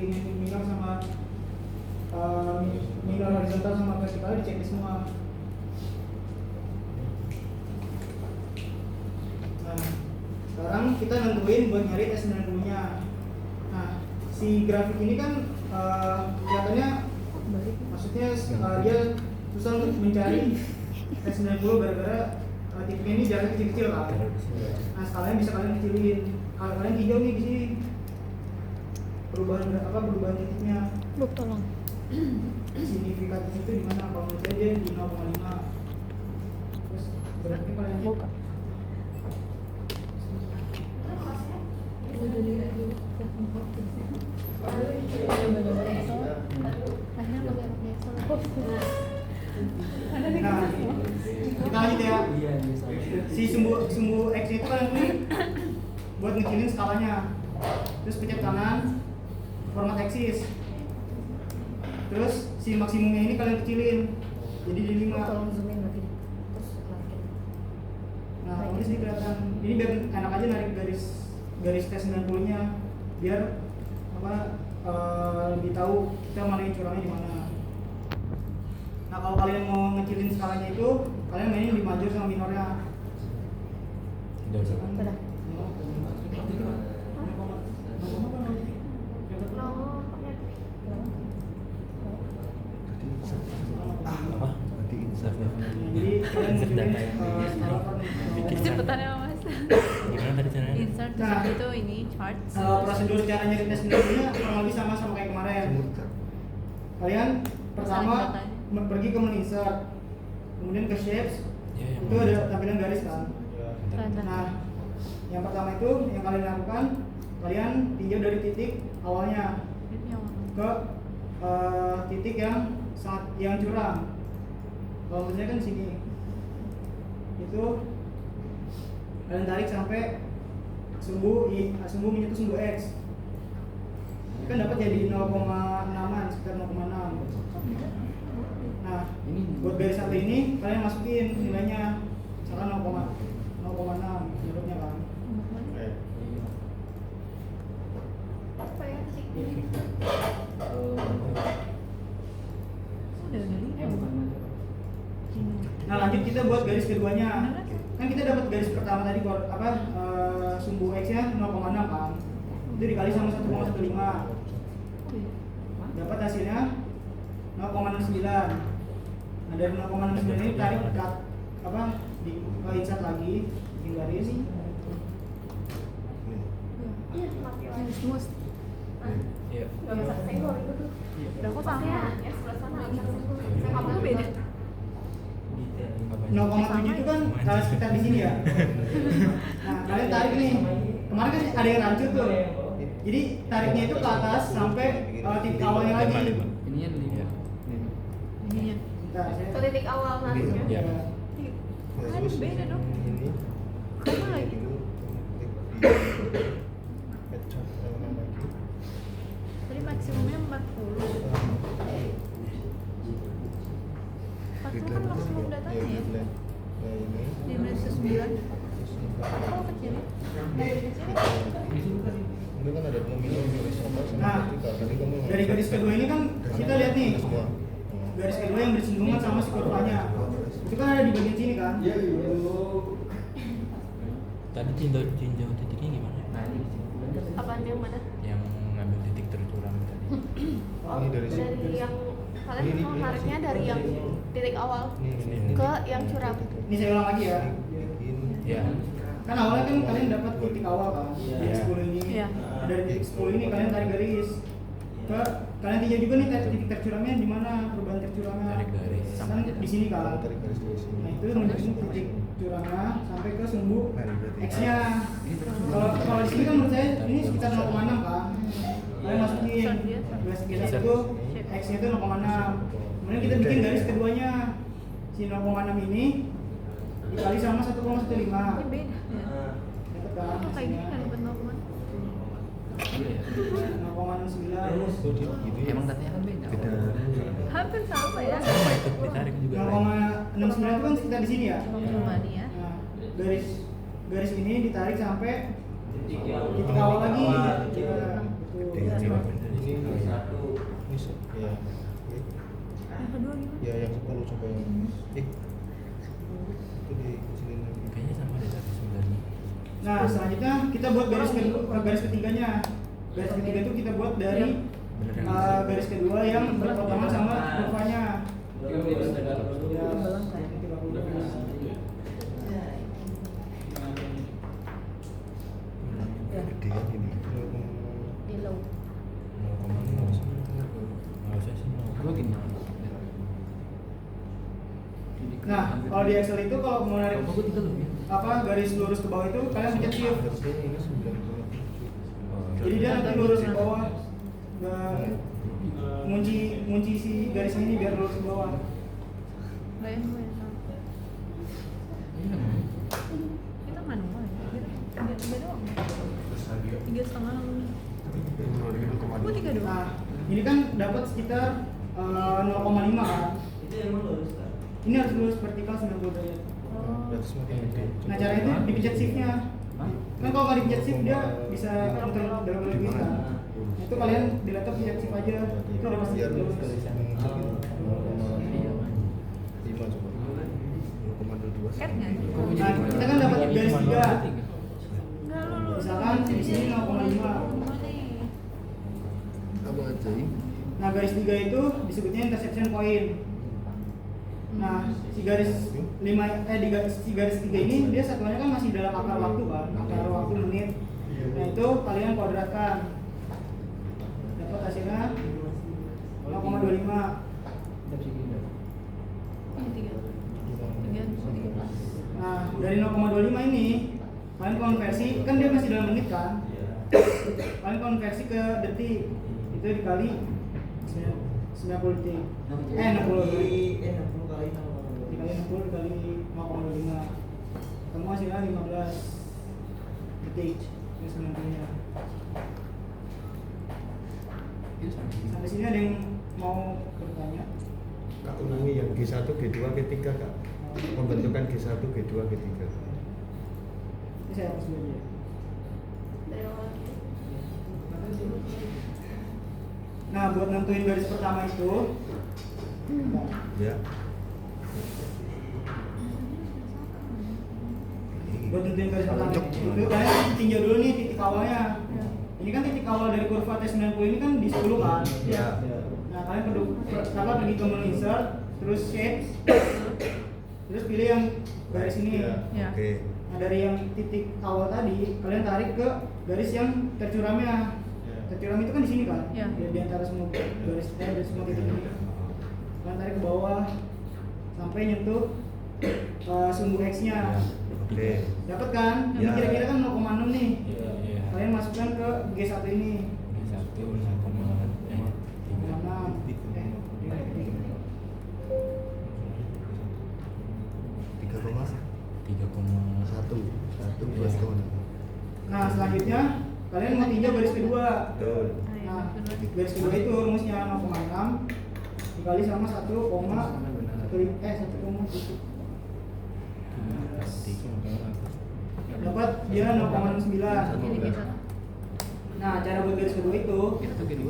minor sama minor horizontal sama vertikal dicek semua. Nah, sekarang kita nentuin buat nyari S90-nya. Nah, si grafik ini kan kelihatannya maksudnya dia susah untuk mencari S90 gara-gara titiknya ini jaraknya kecil-kecil kan. Nah, skalanya bisa kalian kecilin. Kalau kalian tinjau nih di sini perubahan titiknya. Buk tolong. Signifikannya itu di mana? Kalau menurut saya dia di 0,5. Terus berarti kalian Buka. Nah, kita lanjut ya. Si sumbu X itu kalian pilih buat ngecilin skalanya. Terus pencet kanan, format axis. Terus si maksimumnya ini kalian kecilin jadi di 5. Tolong zoomin lagi. Terus lagi. Nah, ini sih kelihatan. Ini biar enak aja narik garis T90-nya biar lebih tahu kita mana yang curangnya di mana. Nah, kalau kalian mau ngecilin skalanya itu, kalian mainin di major sama minornya. Udah. Apa? Nanti insafnya. Jadi kalian Insert ngecilin data yang skala bikin Cepetan ya mas. Gimana tadi caranya? Insert Nah. terus itu ini chart. prosedur cara nyari T90-nya kurang lebih sama kayak kemarin. Kalian pertama pergi ke menu insert, kemudian ke shapes, Ya, yang itu ada tampilan garis kan. Bentar. Nah, yang pertama itu yang kalian lakukan, kalian tinjau dari titik awalnya ke titik yang curam. Kalau misalnya kan sini, itu kalian tarik sampai sumbu menyentuh sumbu X. Ini kan dapat jadi 0,6an, sekitar 0,6. Nah, buat garis satu ini kalian masukin nilainya, misalkan 0,6 menurutnya kan. Apa ya titiknya? Udah Nah, lanjut kita buat garis keduanya. Kan kita dapat garis pertama tadi sumbu X-nya 0,6 kan. Itu dikali sama 1,15. Dapat hasilnya 0,69. Nah, dari 0,69 ini tarik di insert lagi, bikin garis. Iya, mati lagi. Mus. Iya. Gak masak senggol itu tuh. Udah kok sama. Ya, sebelah sana masak senggol. Kamu tuh beda. 0,7 itu kan sekitar di sini ya. Nah, kalian tarik nih. Kemarin kan ada yang rancut tuh. Jadi tariknya itu ke atas sampai titik awalnya lagi. Ini yang 5. Ininya. Bentar, Ke titik awal nariknya. Iya. Kan beda dong. Kamu lagi. Tadi maksimumnya 40. 40 kan maksimum datanya ya. 509. Oh kecil. Ini kan ada nominal horizontal sama Nah, vertikal. Tadi kamu dari garis kedua ini kan kita lihat nih. semua. Garis kedua yang bersinggungan sama si kurvanya. Itu kan ada di bagian sini kan? Tadi tinjau titiknya gimana? Apaan yang mana? Yang ngambil titik tercuram tadi. Oh, Ini dari sini. dari yang kalian mau nariknya dari yang titik awal Ini. ke yang curam. Ini saya ulang lagi ya. Ya. Kan awalnya kan kalian dapat titik awal kan? Titik Iya. 10 ini. Iya. Dari titik 10 ini kalian tarik garis. Kalian tinjau juga nih titik tercuramnya di mana, perubahan tercuramnya. Tarik garis. Kan di sini kan. Tarik garis dari sini. Nah, itu menunjukkan titik curamnya sampai ke sumbu Nah, ini berarti. X-nya. Kalau di sini kan menurut saya ini sekitar 0,6 kan. Kalian masukin garis itu X-nya itu 0,6. Kemudian kita bikin garis keduanya. Si 0,6 ini dikali sama 1,15. Ini beda. Dapat kan? Oh kayak gini kan dapat 0,6. 0,69. Oh, gitu ya. Emang datanya kan beda. Hampir sama ya. Sama ikut ditarik juga. 0,69 itu kan sekitar di sini ya. Cuma nih ya. Nah, garis ini ditarik sampai titik awal lagi. Ya, betul. Ini gimana? Ya yang 10 coba yang itu dikecilin lagi. Kayaknya sama deh tadi sebenarnya. Nah, selanjutnya kita buat garis kedua, garis ketiganya. Garis ketiga itu kita buat dari garis kedua yang berpotongan sama kurvanya. Ya, 30. Gedean ini. Di low. 0,5 sih. Nggak usah sih. Gue gini. Nah, kalau di Excel itu kalau mau narik Gue 3 loh ya. apa garis lurus ke bawah itu kalian pencet shift. Harusnya ini 9,7. Jadi dia nanti lurus ke bawah. Nggak ngunci si garis ini biar lurus ke bawah. Gak yang gue yang tahu. Kita manual ya. Kita tiga doang. 3,5 lu. Gue 3 doang. Nah, ini kan dapat sekitar 0,5 kan. Ini harus lurus vertikal 90 derajat. Berarti semakin gede. Nah, cara itu dipencet shift-nya. Kan kalau nggak dipencet shift dia bisa muter dalam lagi kan. Nah, itu kalian di laptop pencet shift aja. Itu udah pasti Biar lurus. 0,5 coba. 0,22. Cat nggak? Nah, kita kan dapat garis 3. Enggak lu. Misalkan di sini 0,5. Apa aja ini? Nah, garis 3 itu disebutnya intersection point. Nah, si garis 3 ini dia satuannya kan masih dalam akar waktu kan, akar waktu menit. Nah, itu kalian kuadratkan. Dapat hasilnya 0,25. Ini 3. Nah, dari 0,25 ini kalian konversi, kan dia masih dalam menit kan? Kalian konversi ke detik. Itu dikali 90 detik. 60 dikali 60 dikali 0,25. Kamu hasilnya 15 detik. Ini 90-nya. Sampai sini ada yang mau bertanya? Kak ulangi yang G1, G2, G3 Kak. Pembentukan G1, G2, G3. Ini saya hapus dulu aja. Dari awal. Nah, buat nentuin garis pertama itu, Ya. buat nentuin garis pertama itu kalian tinjau dulu nih titik awalnya. Ini kan titik awal dari kurva T90 ini kan di 10 kan? Ya. Nah, kalian pergi ke menu insert, terus shape, terus pilih yang garis ini. Ya. Oke. Nah, dari yang titik awal tadi, kalian tarik ke garis yang tercuramnya. Tercuram itu kan di sini kan? Ya. Di antara semua garis dari semua titik ini. Kalian tarik ke bawah sampai nyentuh sumbu X-nya. Oke. Dapat kan? Ini Ya. kira-kira kan 0,6 nih. Iya. Kalian masukkan ke G1 ini. 1 0,3. 3,1. Nah, selanjutnya kalian mau tinjau garis kedua. Betul. Nah, garis kedua itu rumusnya 0,6 dikali sama 1,7. Dapat dia 0,69. Ini bisa. Nah, cara buat garis kedua itu Itu G2.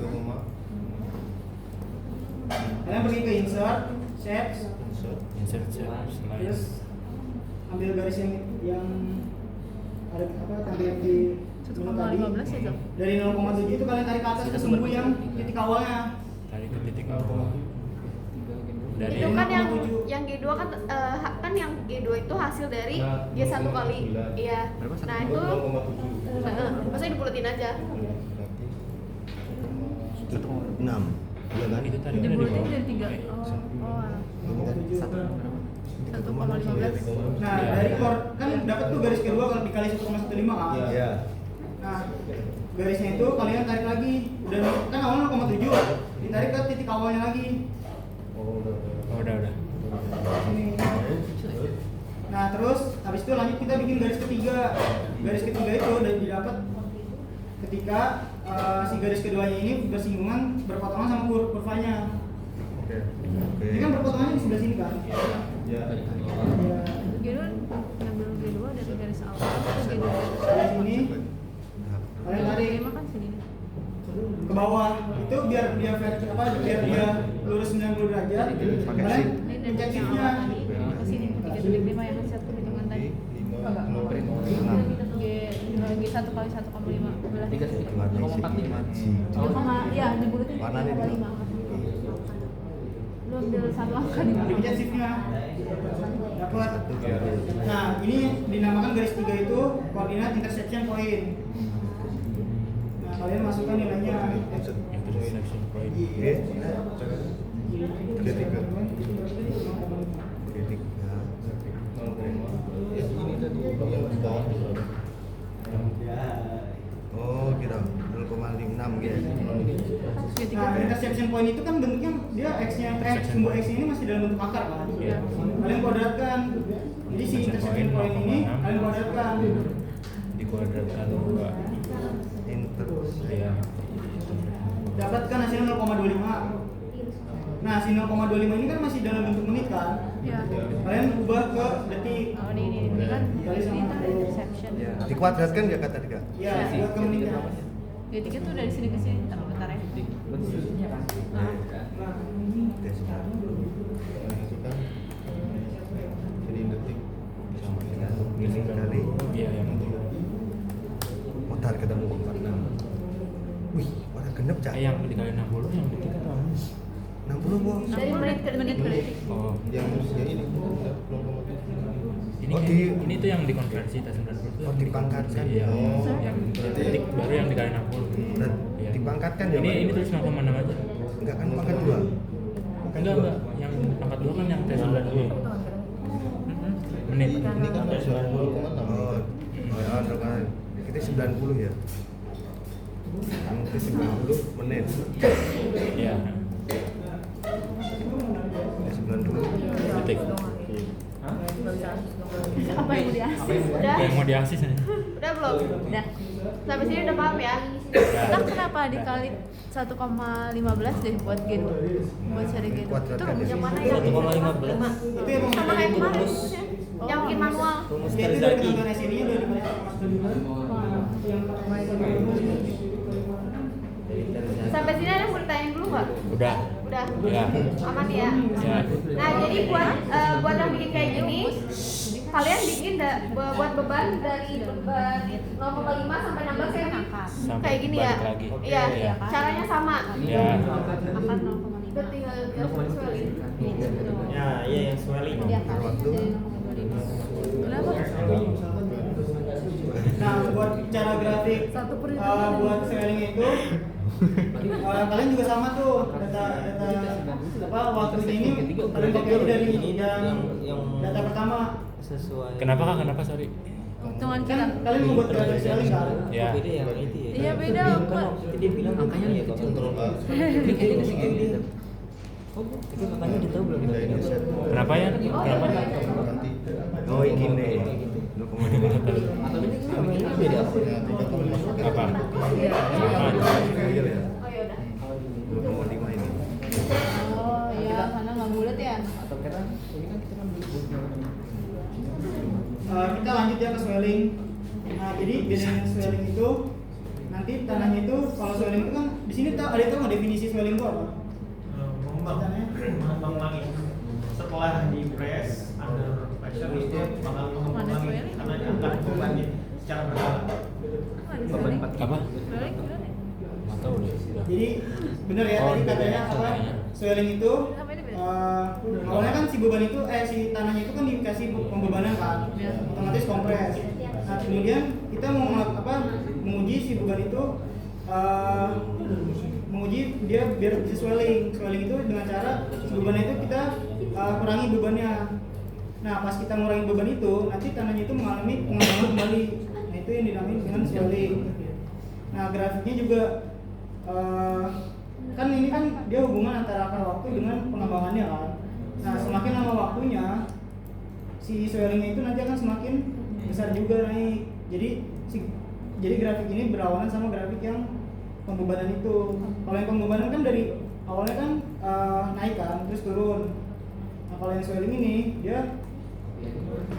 kalian pergi ke insert, shape, Insert slide. terus ambil garis yang ada apa tampil di menu tadi. 1,15 ya, Zak? Dari 0,7 itu kalian tarik ke atas ke sumbu yang titik awalnya. Tarik ke titik awal. Dari Itu kan yang 0,7. G2 kan kan yang G2 itu hasil dari G1 kali. Iya. Berapa? Nah, itu 0,7. maksudnya dibuletin aja. 6. Iya kan? itu tadi kan ada di Dibuletin bawah. dari 3. Eh, Oh. Ini kan 1,15. Nah, dari kan dapat tuh garis kedua kalau dikali 1,15 kan. Iya. Nah, garisnya itu kalian tarik lagi. Udah kan awalnya 0,7, ditarik ke titik awalnya lagi. Oh, udah. Oh, udah. Ini. Nah, terus habis itu lanjut kita bikin garis ketiga. Garis ketiga itu udah didapat ketika si garis keduanya ini bersinggungan berpotongan sama kurvanya. Oke. Ini kan berpotongannya di sebelah sini kan? Ya. Ya. G2 ngambil G2 dari garis awal ke G2. Dari sini kalian tarik. G5 kan sini. ke bawah itu biar dia biar dia lurus 90 derajat. Kalian pencet shiftnya. Ke sini 3.5 yang satu hitungan tadi. Enggak. G1 kali 1,5 belas. 3,45. Iya, dibulutin 3,5. Lu ambil satu angka di bawah. Pencet shiftnya. Dapat. Nah, ini dinamakan garis 3 itu koordinat intersection point. Nah, kalian masukkan nilainya. Intersection point. Oh gitu, 0,56 gitu. Nah, intersection point itu kan bentuknya dia x-nya simbol x ini masih dalam bentuk akar kan? Iya. Kalian kuadratkan. Jadi si intersection point ini kalian kuadratkan. Dikuadratkan 2. Iya. Dapatkan hasilnya 0,25. Nah, si 0,25 ini kan masih dalam bentuk menit kan? Iya. Kalian ubah ke detik. Oh, ini kan Kali sama ini intersection. Dikuadratkan ya kata Dika? Iya, buat ke menitnya. G3 tuh dari sini ke sini, bentar ya. Nah, Jadi detik sama dengan ini kali Iya, yang itu. mutar ketemu 46. Wih, orang genep cak. Yang dikali 60 yang detik atau apa? 60 bos. Dari menit ke detik. Oh. Yang ini. Ini Oh, ini tuh yang dikonversi tas 90 tuh. Oh, dipangkatkan. Iya. Oh. Yang detik baru yang dikali 60. Dan Iya. dipangkatkan ya. Ini Pak? tulis 0,6 aja. Enggak kan pangkat 2. Enggak. Yang pangkat 2 kan yang tes 90. Menit. Ini kan 90,6. Oh, kan kita 90 ya. Yang kita 90 menit. Iya. Ya, 90 Detik. Apa yang mau diakses? Udah? Yang mau diakses nih. Udah belum? udah. Sampai sini udah paham ya? Kita kenapa dikali 1,15 deh buat G2? Buat seri G2. Itu Kuadratkan ya. Yang mana ya? 1,15. Itu yang Sama kayak kemarin. Rumus. Yang bikin manual. Rumus Ya, itu dari Terzaki. ketentuan SI ini dari Sampai sini ada yang mau ditanyain dulu nggak? Udah. Udah? Ya. Aman ya? Ya. Nah, jadi buat yang bikin kayak gini, kalian bikin buat beban dari beban 0,5 sampai 16 cm. Sampai Kayak gini ya? balik lagi. Iya, Iya. caranya sama. Ya. akan 0,5. Kita tinggal swelling. Ya, iya yang swelling. Di atas Waktu. jadi 0,5. Kenapa? Nah, buat cara grafik buat swelling itu kalian juga sama tuh data waktunya ini kalian pakai aja dari yang data pertama. Sesuai. Kenapa Kak? Kenapa sorry? Hitungan Kan kita. kalian membuat grafik swelling kan? Ya. Beda yang itu ya. Iya, beda, Kan Pak. waktu itu dia bilang makanya dia kontrol. Tapi makanya dia tahu belum tadi. Kenapa ya? Kenapa? Oh ini nih. 0,5. Sama ini beda apa? Apa? Sama. Oh ya udah. 0,5 ini. Oh iya, karena nggak bulat ya. Kita lanjut ya ke swelling. Nah, jadi bedanya swelling itu nanti tanahnya itu kalau swelling itu kan di sini ada tahu nggak definisi swelling itu apa? Mengulangi setelah di press under pressure itu bakal mengulangi karena diangkat bebannya secara berkala. Apa? Balik bulat ya? Nggak tahu deh. Udah. Jadi benar ya Oh, tadi katanya bedanya apa? katanya. Swelling itu Apa ini beda? awalnya kan si beban itu si tanahnya itu kan dikasih pembebanan kan, Iya. otomatis kompres. Nah, kemudian kita mau menguji si beban itu menguji dia biar bisa swelling. Swelling itu dengan cara si bebannya itu kita kurangi bebannya. Nah, pas kita ngurangi beban itu, nanti tanahnya itu mengalami pengembangan kembali. Nah, itu yang dinamain dengan swelling. Nah, grafiknya juga kan ini kan dia hubungan antara akar waktu dengan pengembangannya kan. Nah, semakin lama waktunya si swellingnya itu nanti akan semakin besar juga naik. Jadi grafik ini berawalan sama grafik yang pembebanan itu. Kalau yang pembebanan kan dari awalnya kan naik kan, terus turun. Nah, kalau yang swelling ini dia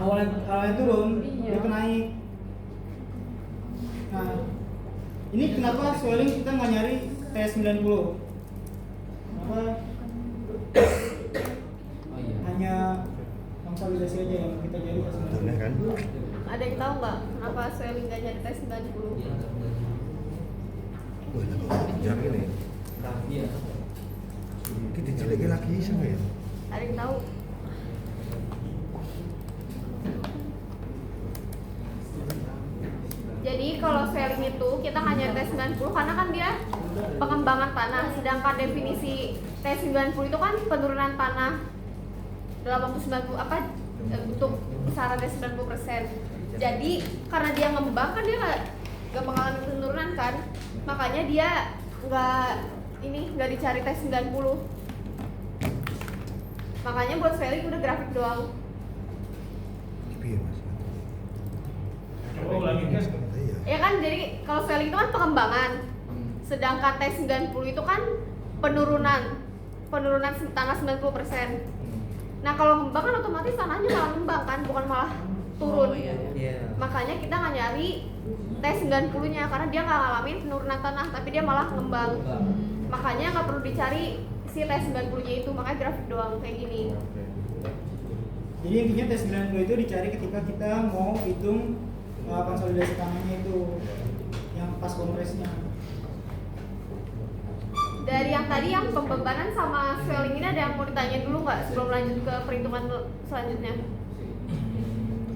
awalnya turun, dia naik. Nah, ini kenapa swelling kita nggak nyari T90. Kenapa? Hanya konsolidasi aja yang kita jadi Contohnya kan Ada yang tahu nggak kenapa swelling nggak jadi tes 90? wah jam ini kita jeleknya lagi sama ya. Ada yang tahu? Jadi kalau swelling itu kita nggak nyari T90 karena kan dia pengembangan tanah, sedangkan definisi T90 itu kan penurunan tanah dalam waktu 90 untuk besarannya 90%. Jadi karena dia ngembang kan dia nggak mengalami penurunan kan, makanya dia nggak dicari T90. Makanya buat swelling udah grafik doang. Iya mas. Coba ulangin kan. Iya. Ya kan, jadi kalau swelling itu kan pengembangan, sedangkan T90 itu kan penurunan tanah 90%. Nah kalau ngembang kan otomatis tanahnya malah ngembang kan, bukan malah turun. Oh, iya. Iya. Makanya kita nggak nyari T90 nya karena dia nggak ngalamin penurunan tanah, tapi dia malah ngembang. Makanya nggak perlu dicari si T90 nya itu, makanya grafik doang kayak gini. Jadi intinya T90 itu dicari ketika kita mau hitung konsolidasi tanahnya itu yang pas kompresnya. Dari yang tadi yang pembebanan sama swelling ini ada yang mau ditanya dulu nggak sebelum lanjut ke perhitungan selanjutnya?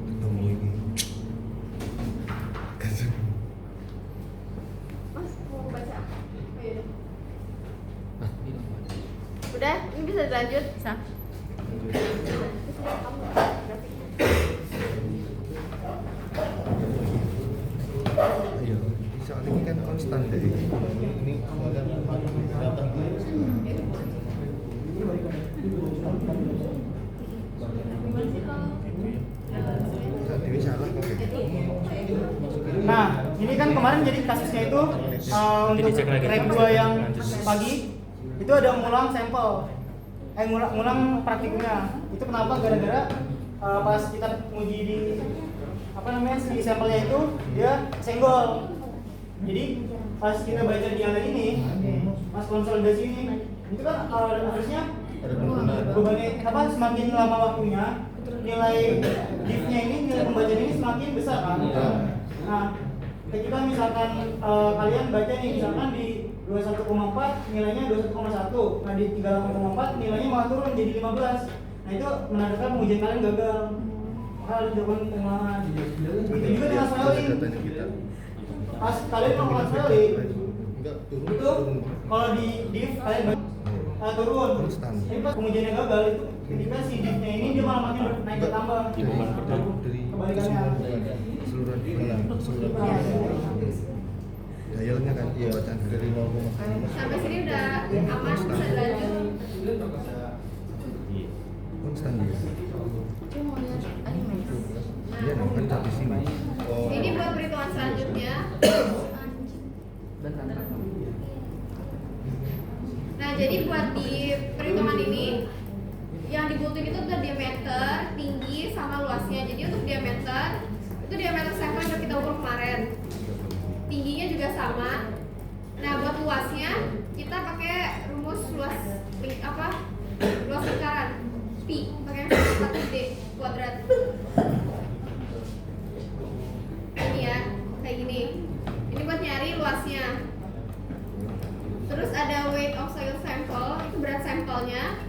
Ketemu ini. Mas mau baca? Oh, iya. Udah, ini bisa dilanjut? Bisa. Iya. Soal ini kan konstan deh. Ini Dewi salah kok. Nah, ini kan kemarin jadi kasusnya itu untuk dicek lagi. reg 2 yang pagi itu ada ngulang sampel, ngulang praktikumnya. Itu kenapa? Gara-gara pas kita uji di di sampelnya itu dia senggol. Jadi pas kita baca di yang ini, pas konsolidasi ini, itu kan harusnya bebannya semakin lama waktunya, nilai diff-nya ini, nilai pembacaan ini semakin besar kan. Nah, ketika misalkan kalian baca nih, misalkan di 21,4 nilainya 21,1, nah di 38,4 nilainya malah turun jadi 15. Nah itu menandakan pengujian kalian gagal. Maka harus dilakukan pengulangan. Itu juga dengan swelling. Katanya kita. Pas kalian melakukan swelling, Enggak turun. itu kalau di diff kalian turun. Konstan. Tapi pas pengujiannya gagal itu ketika si diff-nya ini dia malah makin naik bertambah. Kebalikannya. Keseluruhan dialnya kan bacaan dari 0, Sampai sini udah aman, bisa dilanjut. konstan dia. Iya dong kan sampai sini. Ini buat perhitungan selanjutnya. Nah, jadi buat di perhitungan ini yang dibutuhin itu tuh diameter, tinggi, sama luasnya. Jadi untuk diameter itu diameter sampel yang kita ukur kemarin. Tingginya juga sama. Nah, buat luasnya kita pakai rumus luas lingkaran pi pakai 1D kuadrat. Ini ya, kayak gini. Ini buat nyari luasnya. Terus ada weight of soil sample, itu berat sampelnya.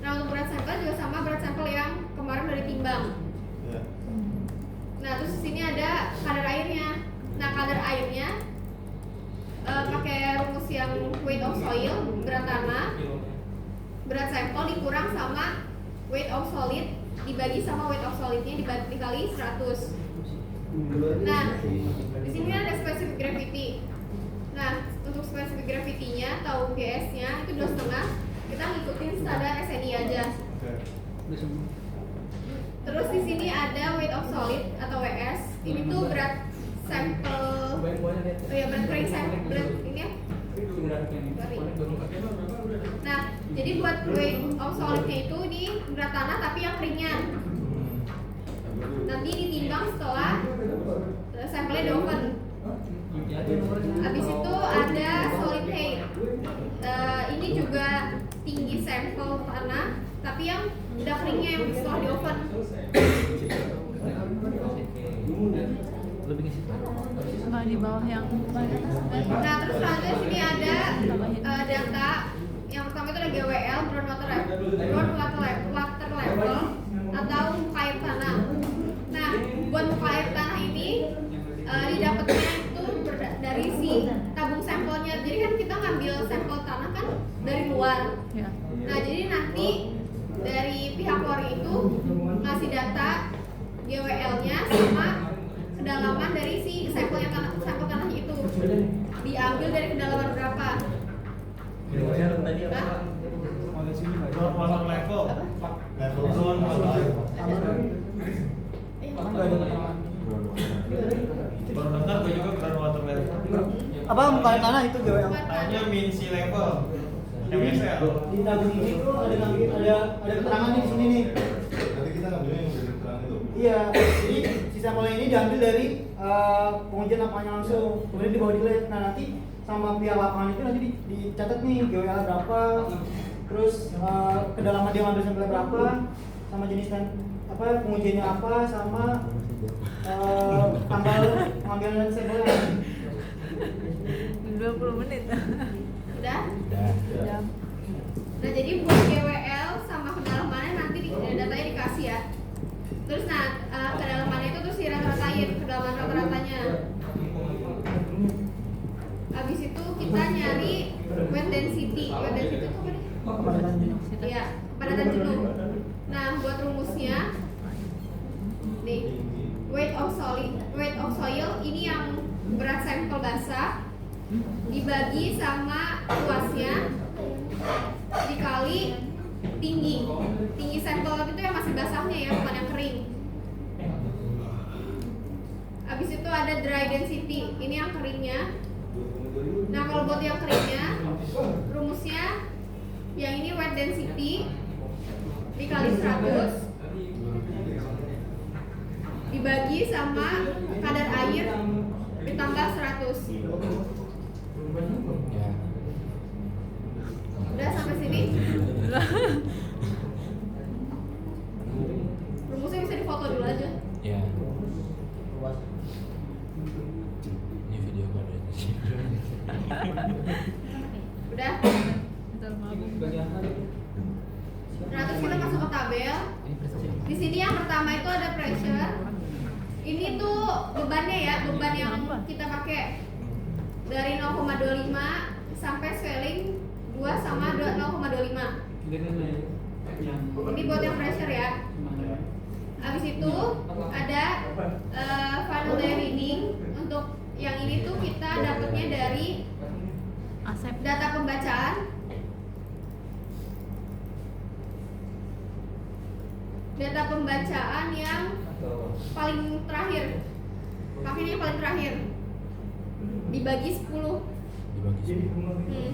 Nah, untuk berat sampel juga sama berat sampel yang kemarin udah ditimbang. Nah, terus di sini ada kadar airnya. Nah, kadar airnya pakai rumus yang weight of soil, berat tanah, berat sampel dikurang sama weight of solid dibagi sama weight of solidnya dikali 100. Nah, di sini ada specific gravity. Nah, untuk specific gravity-nya atau GS-nya itu 2,5. Kita ngikutin standar SNI aja. Terus di sini ada weight of solid atau WS. Ini tuh berat sampel, berat grain sampel, berat ini ya. Nah, jadi buat weight of solidnya itu di berat tanah tapi yang ringan. Nanti ditimbang setelah sampelnya di oven. Habis itu ada solid height. ini juga tinggi sampel tanah, tapi yang udah keringnya yang setelah di oven. Lebih ke situ. Nggak di bawah yang paling atas. Nah terus selanjutnya sini ada data yang pertama itu ada GWL groundwater level atau muka air tanah. Nah buat muka air tanah ini didapatnya itu dari si tabung sampelnya. Jadi kan kita ngambil sampel tanah kan dari luar. Ya. Nah jadi nanti dari pihak luar itu ngasih data GWL-nya sama kedalaman dari si sampel tanahnya itu diambil dari kedalaman berapa? Tadi apa? Hah? Groundwater level. Groundwater. Baru bentar gue juga groundwater level. Apa muka air tanah itu GWL? Tanya min sea level. MSL. Di tabung ini tuh ada keterangan nih di sini nih. Nanti kita ngambilnya yang dari keterangan itu. Iya, jadi si sampelnya ini diambil dari pengujian lapangannya langsung, kemudian dibawa di lab. Nah nanti sama pihak lapangan itu nanti dicatat nih GWL berapa, terus kedalaman dia ngambil sampelnya berapa, sama jenis apa pengujiannya apa, sama tanggal pengambilan sampelnya. 20 menit. Udah? Jam. Nah jadi buat GWL sama kedalamannya nanti datanya dikasih ya. Terus kedalamannya itu terus dirata-ratain kedalaman rata-ratanya. Habis itu kita nyari wet density. Wet density itu apa nih? Iya, kepadatan jenuh. Nah buat rumusnya nih weight of soil ini yang berat sampel basah dibagi sama luasnya dikali tinggi sampel itu yang masih basahnya ya, bukan yang kering. Habis itu ada dry density, ini yang keringnya. Nah kalau buat yang keringnya rumusnya yang ini wet density dikali 100 dibagi sama kadar air ditambah 100. Ya. Udah sampai sini? Rumusnya bisa difoto dulu aja. Ya. Ini video pada Udah? Bentar, mabuk. Nah terus kita masuk ke tabel. Di sini yang pertama itu ada pressure. Ini tuh bebannya ya, beban yang kita pakai dari 0,25 sampai swelling 2 sama 0,25. Ini buat yang pressure ya. Habis itu ada final day reading. Untuk yang ini tuh kita dapatnya dari Asep. data pembacaan. Data pembacaan yang paling terakhir. Pakainya yang paling terakhir. Dibagi 10. dibagi.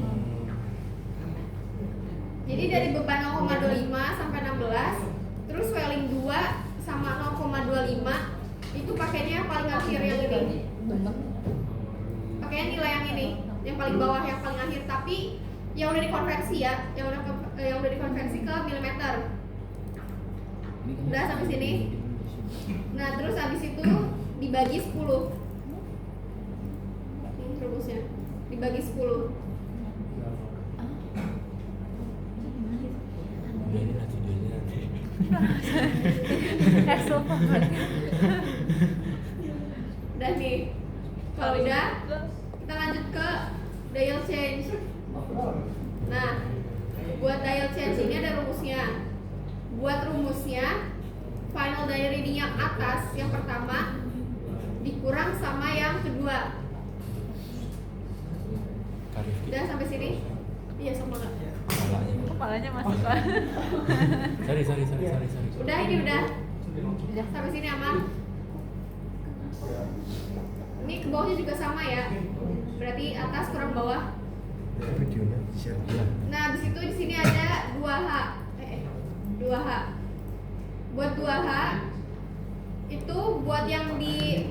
Jadi dari beban 0,25 sampai 16, terus swelling 2 sama 0,25 itu pakainya yang paling akhir yang ini. Pakainya nilai yang ini, yang paling bawah yang paling akhir, tapi yang udah dikonversi ya, yang udah dikonversi ke milimeter. Udah sampai sini. Nah, terus habis itu dibagi 10. Ini rumusnya. Dibagi 10. Udah ini nanti videonya nanti. Udah nih. Kalau udah, kita lanjut ke dial change. Nah, buat dial change ini ada rumusnya. Buat rumusnya, final dial reading yang atas, yang pertama dikurang sama yang kedua. Karif. Udah sampai sini? Iya, sama nggak? Kepalanya. Kepalanya masuk kan? Sorry. Udah, ini udah. Sampai sini aman. Ini ke bawahnya juga sama ya. Berarti atas kurang bawah. Videonya di-share. Iya. Nah, habis itu di sini ada 2H. 2H. Buat 2H itu buat yang di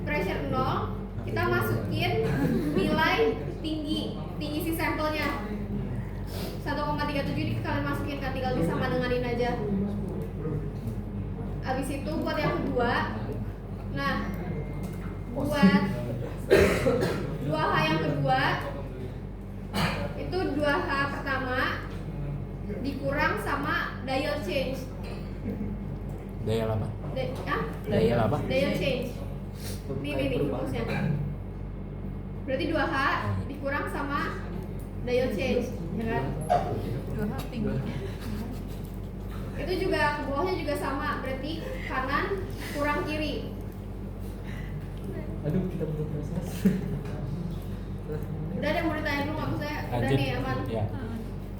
pressure 0, kita masukin nilai tinggi si sampelnya. 0,37 ini kalian masukin kan, tinggal disama denganin aja. Abis itu buat yang kedua, nah buat 2H yang kedua itu 2H pertama dikurang sama dial change. Dial apa? Dial apa? Dial change. Nih rumusnya. Berarti 2H dikurang sama dial change, ya kan? 2H tinggi. Itu juga ke bawahnya juga sama, berarti kanan kurang kiri. Aduh, kita butuh proses. Udah ada yang mau ditanya dulu nggak? Maksudnya udah Lanjut. nih aman. Ya.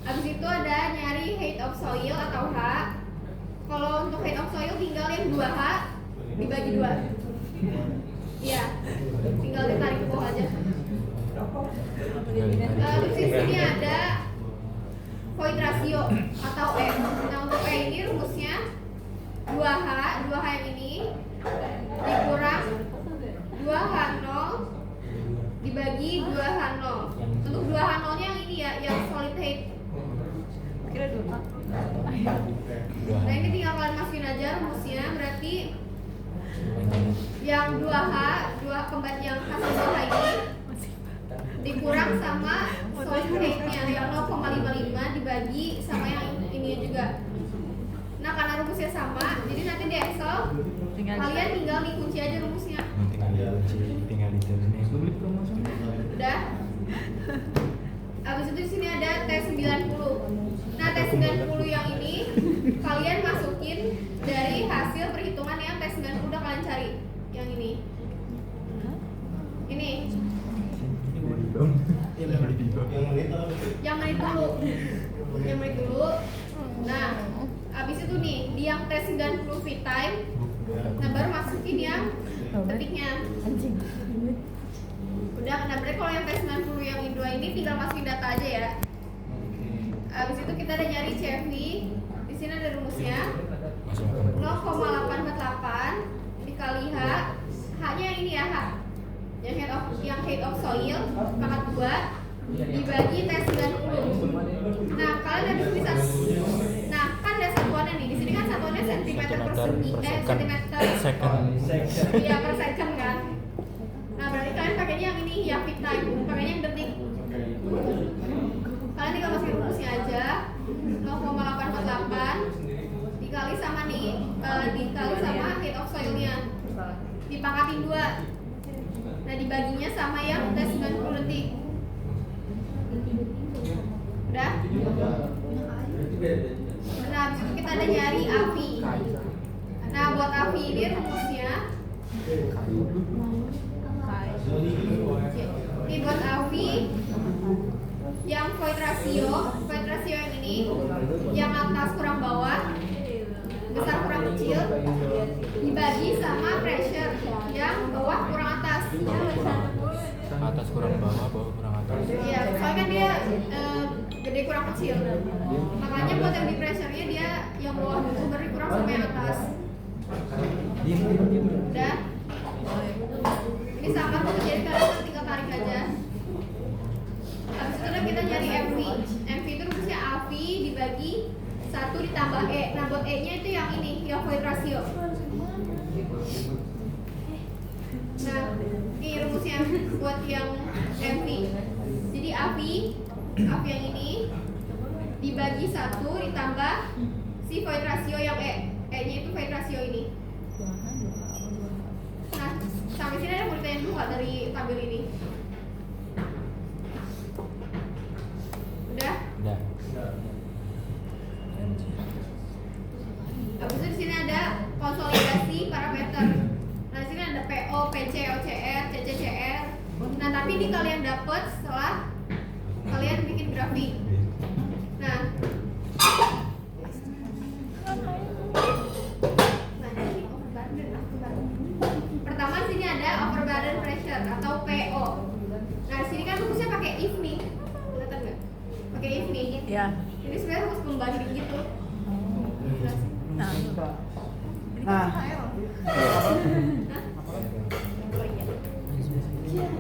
Abis itu ada nyari height of soil atau H. Kalau untuk height of soil tinggal yang 2H dibagi 2. Iya, tinggal ditarik ke bawah aja. Terus di sini ada void ratio atau E. Nah untuk E ini rumusnya 2H yang ini dikurang 2H0 dibagi 2H0. Untuk 2H0 nya yang ini ya, yang solid height. Kira 2H. Nah ini tinggal kalian masukin aja rumusnya, berarti yang 2H, 2 kembat yang hasil 2H ini dikurang sama solid height-nya yang 0,55 dibagi sama yang ini juga. Nah karena rumusnya sama, jadi nanti di Excel kalian tinggal dikunci aja rumusnya. Tinggal diturunin. Udah. Abis itu di sini ada T90. Nah T90 yang ini kalian masukin dari hasil perhitungan yang T90 udah kalian cari. Yang ini. Ini. Yang menit dulu. Yang menit dulu. Nah, abis itu nih di yang T90 free time. Nah baru masukin yang detiknya. Udah, nah berarti kalau yang T90 yang Indua ini tinggal masukin data aja ya. Abis itu kita ada nyari CV. Di sini ada rumusnya 0,848 dikali H. H-nya yang ini ya, H. Yang head of soil pangkat 2 dibagi T90. Nah, kalian habis bisa. Nah, kan ada satuannya nih. Di sini kan satuannya sentimeter persegi, sentimeter iya per second kan. Nah, berarti kalian pakainya yang ini ya feet time, pakainya yang detik. Kalian tinggal masukin rumusnya aja 0,848 dikali sama nih dikali sama head of soilnya dipangkatin 2. Nah dibaginya sama yang tes 90 detik. Udah? Nah habis itu kita ada nyari AVI. Nah buat AVI ini rumusnya ini buat AVI yang void ratio yang ini yang atas kurang bawah, besar kurang kecil dibagi sama pressure yang bawah kurang atas. Atas kurang bawah, bawah kurang atas. Iya, soalnya kan dia gede kurang kecil. Makanya buat yang di pressure-nya dia yang bawah dulu baru kurang sama yang atas. Udah? Ini sama tuh, jadi kalian tinggal tarik aja. Habis itu kita nyari MV. MV itu rumusnya AV dibagi 1 ditambah E. Nah buat E nya itu yang ini, yang void ratio. Nah ini rumusnya buat yang MV. Jadi AV yang ini dibagi 1 ditambah si void ratio yang E. E nya itu void ratio ini. Nah sampai sini ada mau ditanya dulu nggak dari tabel ini? Udah? Udah. Habis itu di sini ada konsolidasi parameter. Nah di sini ada PO, PC, OCR, CCCR. Nah tapi ini kalian dapat setelah kalian bikin grafik. Nah ini pertama di sini ada overburden pressure atau PO. Nah di sini kan rumusnya pakai if nih, kelihatan nggak? Pakai if nih. Ya. Ini sebenarnya rumus pembanding gitu. Nah, Nah,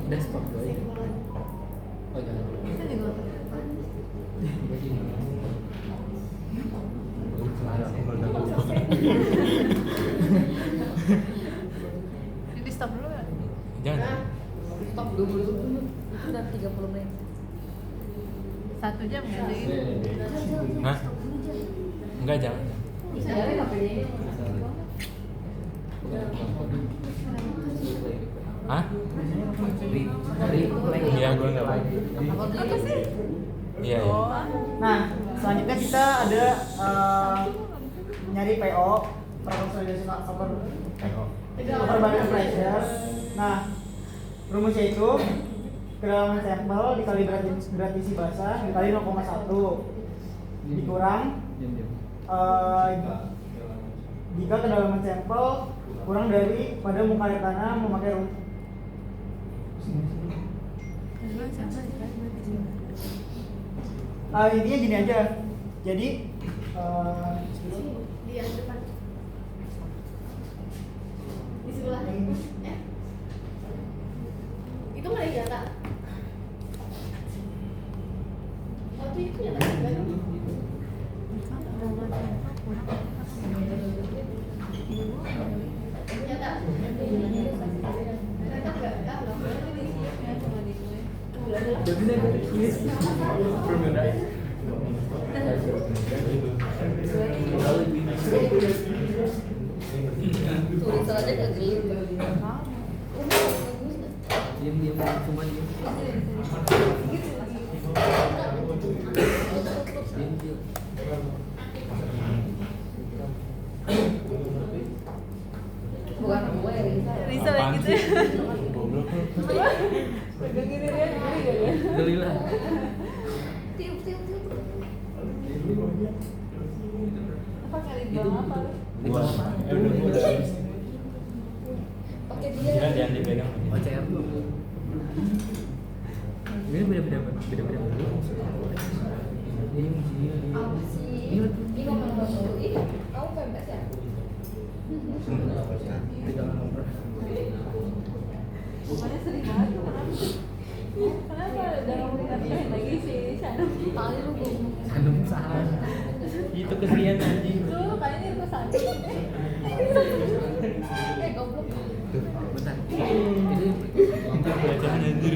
Desktop doang. Oh jangan. kita juga Jadi stop dulu ya. Jangan. Stop dulu. Udah 30 menit. 1 jam nggak sih? Hah? Enggak, jangan. Jalan HP-nya ini. Hah? Replay. Iya, gue nggak mau. Apa sih? Iya, iya. Oh. Nah, selanjutnya kita ada nyari PO, Consolidation Upper Body Pressure. Nah, rumusnya itu kedalaman sampel dikali berat isi basah dikali 0,1 dikurang jika kedalaman sampel kurang dari pada muka air tanah memakai intinya gini aja. Jadi Di depan. Di sebelah. Itu nggak ada jata. Oh itu jata baru. Jata. Jata nggak? Tulis aja ke green. Diam cuma diam. Bukan gue, Risa lagi Apaan gitu. sih? Goblok lu. Pegang gini dia, gini ya. Gelilah. Tiup. Apa kali bang apa? Gua. Udah. Pakai Kira dia. jangan dipegang. OCR. Ini beda. Apa sih? Ini ngomong dulu. Ini kamu pempes ya? Pokoknya sering banget tuh kenapa sih? Kenapa udah ngomongin apa lagi sih Shanum? Kali lu gue. Hanum salah. Itu kesian anjing. Tuh kayaknya itu Shanum. Goblok. Bentar. Ini Bacaan anjir.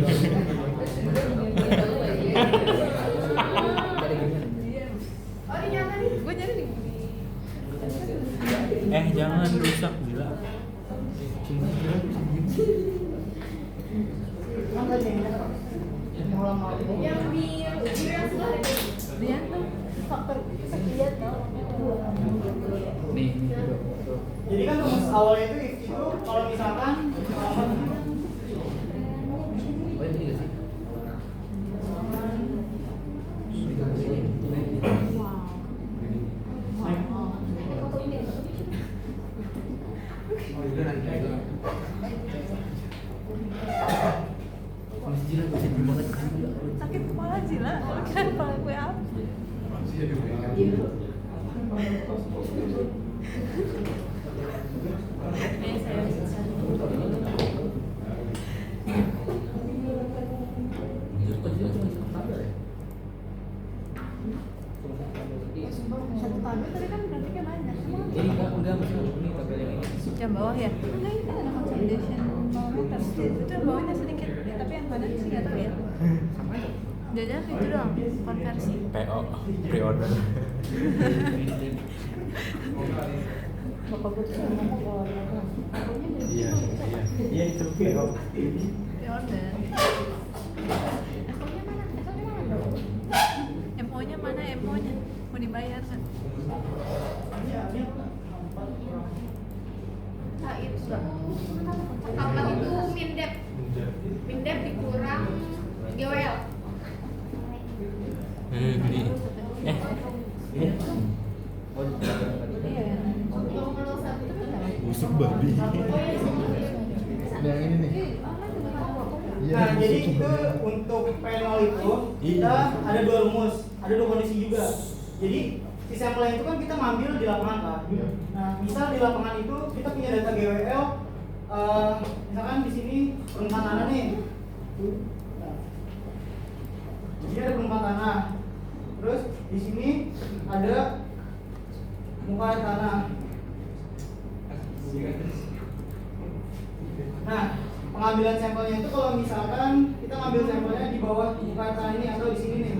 dari gini. Oh ini nyata nih. Gue jadi di Jangan rusak gila. Yang biru yang sebelah ini. dia tuh faktor sekian tau. Nih. jadi kan rumus awalnya itu kalau misalkan Oh ini juga sih. Masih gila bisa banget. Sakit kepala Jila, kira kepala gue apa? Satu tabel tadi kan grafiknya banyak. Ini enggak masih ini tabel yang ini. Yang bawah ya? Enggak, ini ada consolidation barometer. Itu yang bawahnya sedikit, tapi yang kanan sih nggak tahu ya. Jajan itu dong, konversi. PO pre-order. Bapak gue tuh ngomong kalau Iya. Iya itu PO. di order. MO-nya mana? MO-nya mau dibayar kan? Nah itu kapan itu mindep dikurang GWL. Ini. Iya. Busuk babi. Yang ini nih. nah jadi itu untuk panel itu kita ada dua rumus, ada dua kondisi juga. Jadi si sampel itu kan kita ngambil di lapangan kan. Nah misal di lapangan itu kita punya data GWL, misalkan di sini permukaan tanah nih. Nah, jadi ada permukaan tanah. Terus di sini ada muka air tanah. Nah, pengambilan sampelnya itu kalau misalkan kita ngambil sampelnya di bawah muka tanah ini atau di sini nih,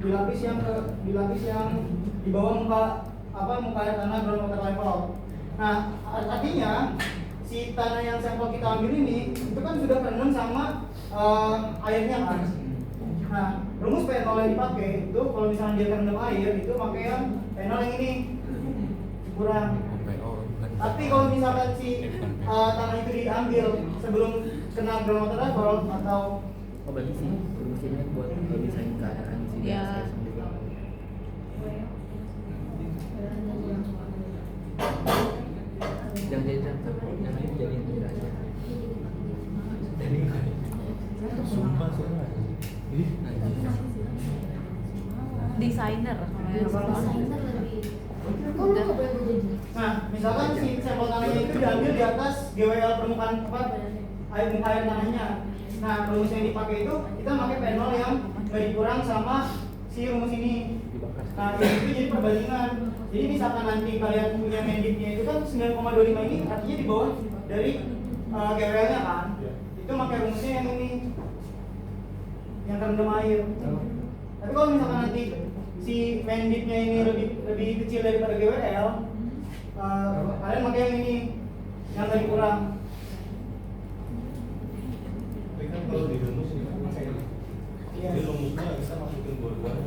di lapis yang di bawah muka tanah ground water level. Nah, artinya si tanah yang sampel kita ambil ini itu kan sudah terendam sama airnya kan. Nah, rumus P0 yang dipakai itu kalau misalnya dia terendam air itu pakai yang P0 yang ini kurang. Tapi kalau misalkan si tanah itu diambil sebelum kena ground water level atau Oh berarti sih rumusnya buat misahin keadaan sini. Ya. Jangan jadi enggak aja. Sumpah. Ih, Desainer. nah, misalkan si sampel tanahnya itu diambil di atas GWL permukaan air muka air tanahnya. Nah, rumus yang dipakai itu kita pakai P0 yang nggak dikurang sama si rumus ini. Nah, itu jadi perbandingan. Jadi misalkan nanti kalian punya mendiknya itu kan 9,25 ini artinya di bawah dari GWL-nya kan. Itu pakai rumusnya yang ini, yang terendam air. Tapi kalau misalkan nanti si mendiknya ini lebih kecil daripada GWL, kalian pakai yang ini, yang tadi kurang. Tapi kan kalau di rumus ini Iya. di rumusnya bisa masukin borban.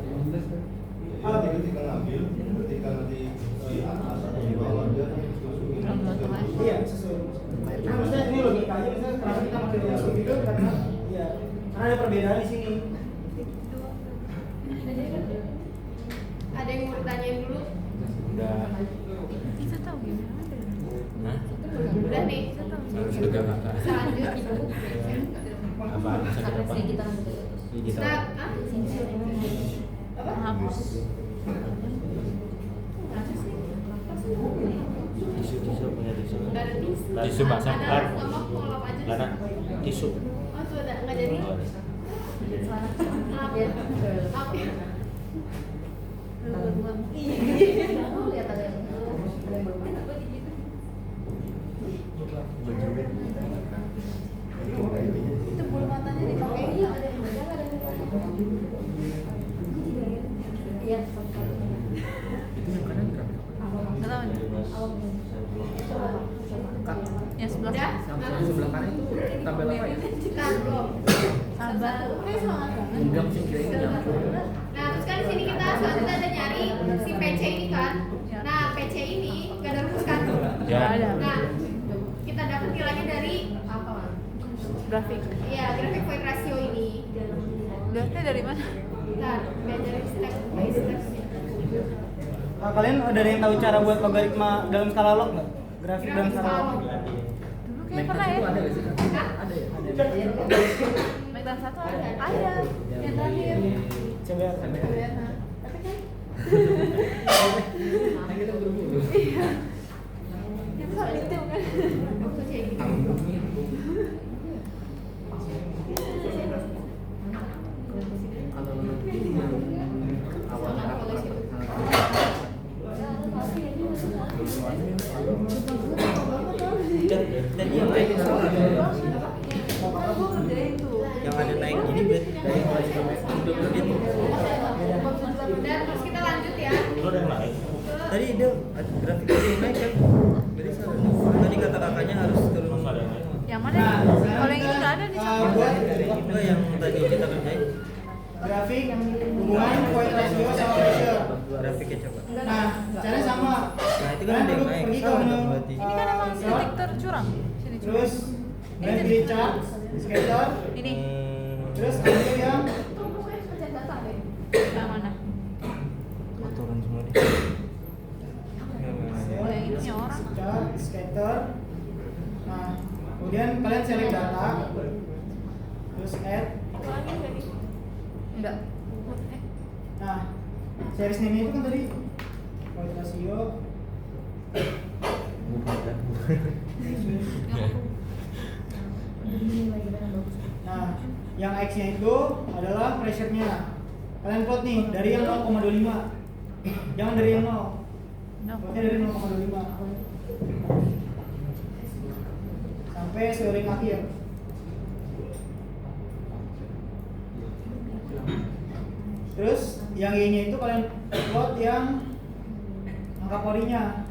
Jadi ketika ngambil, ketika nanti di atas atau di bawah dia masukin. Iya, sesuai. Nah, maksudnya ini logika aja, misalnya kenapa kita pakai rumus begitu karena ya karena ada perbedaan di sini. Ada yang mau ditanyain dulu? udah. Bisa tahu gimana? Hah? Udah nih. Harus juga kakak. Bisa lanjut. Apa bisa ke depan? Digital. Nah, ah? Apa? Hapus. Tisu punya tisu. Nggak ada tisu. Tisu basah. Ada sama kolop aja. Lana, tisu. Oh, sudah nggak jadi. Maaf ya. Maaf ya. Itu bulu matanya dipakai nggak? Itu yang kanan berapa? Nggak tahu nih. Yang sebelah Udah? Sama sebelah kanan itu tabel apa ya? Nah, belum. sabar. Enggak sih kira-kira. Nah, terus kan di sini kita selanjutnya ada nyari si PC ini kan. Nah, PC ini gak ada rumus kan? Ya. Ada. Nah, kita dapat nilainya dari apa? Grafik. Iya, grafik void ratio ini. Grafiknya dari mana? Nah, dari step by step. Kalian ada yang tahu cara buat logaritma dalam skala log nggak? Grafik dalam skala log. Dulu kayak pernah ya. Itu ada nggak sih? Hah? Ada ya? Megang satu ada. Ada. Yang terakhir. Coba. Tapi kan Nah, kita buru-buru. Iya. Itu soal itu kan. aku kayak gitu. Kalau awal Dan yang naik itu yang ada naik ini berarti dari Dan terus kita lanjut ya. itu ada yang naik. Tadi dia ada grafik yang naik kan? Berarti salah. Tadi kata kakaknya harus turun. Yang mana? Kalau yang ini nggak ada nih. Buat Enggak yang tadi kita kerjain. grafik hubungan void ratio sama pressure. Grafiknya coba. Nah, caranya sama. Nah, itu kan ada yang naik. Pergi ke Salah menu. dong berarti. Ini kan emang titik tercurang. Sini coba. Terus kalian pilih chart, scatter, Ini. terus ambil yang Yang mana? Kotoran semua nih. Oh yang ini orang. chart, scatter. Nah, kemudian kalian select data, terus add. Enggak. Nah, series name itu kan tadi void ratio. Nah, yang X-nya itu adalah pressure-nya. Kalian plot nih dari yang 0,25. Jangan dari yang 0. No. Plotnya dari 0,25. sampai swelling akhir. Terus yang Y-nya itu kalian plot yang angka porinya.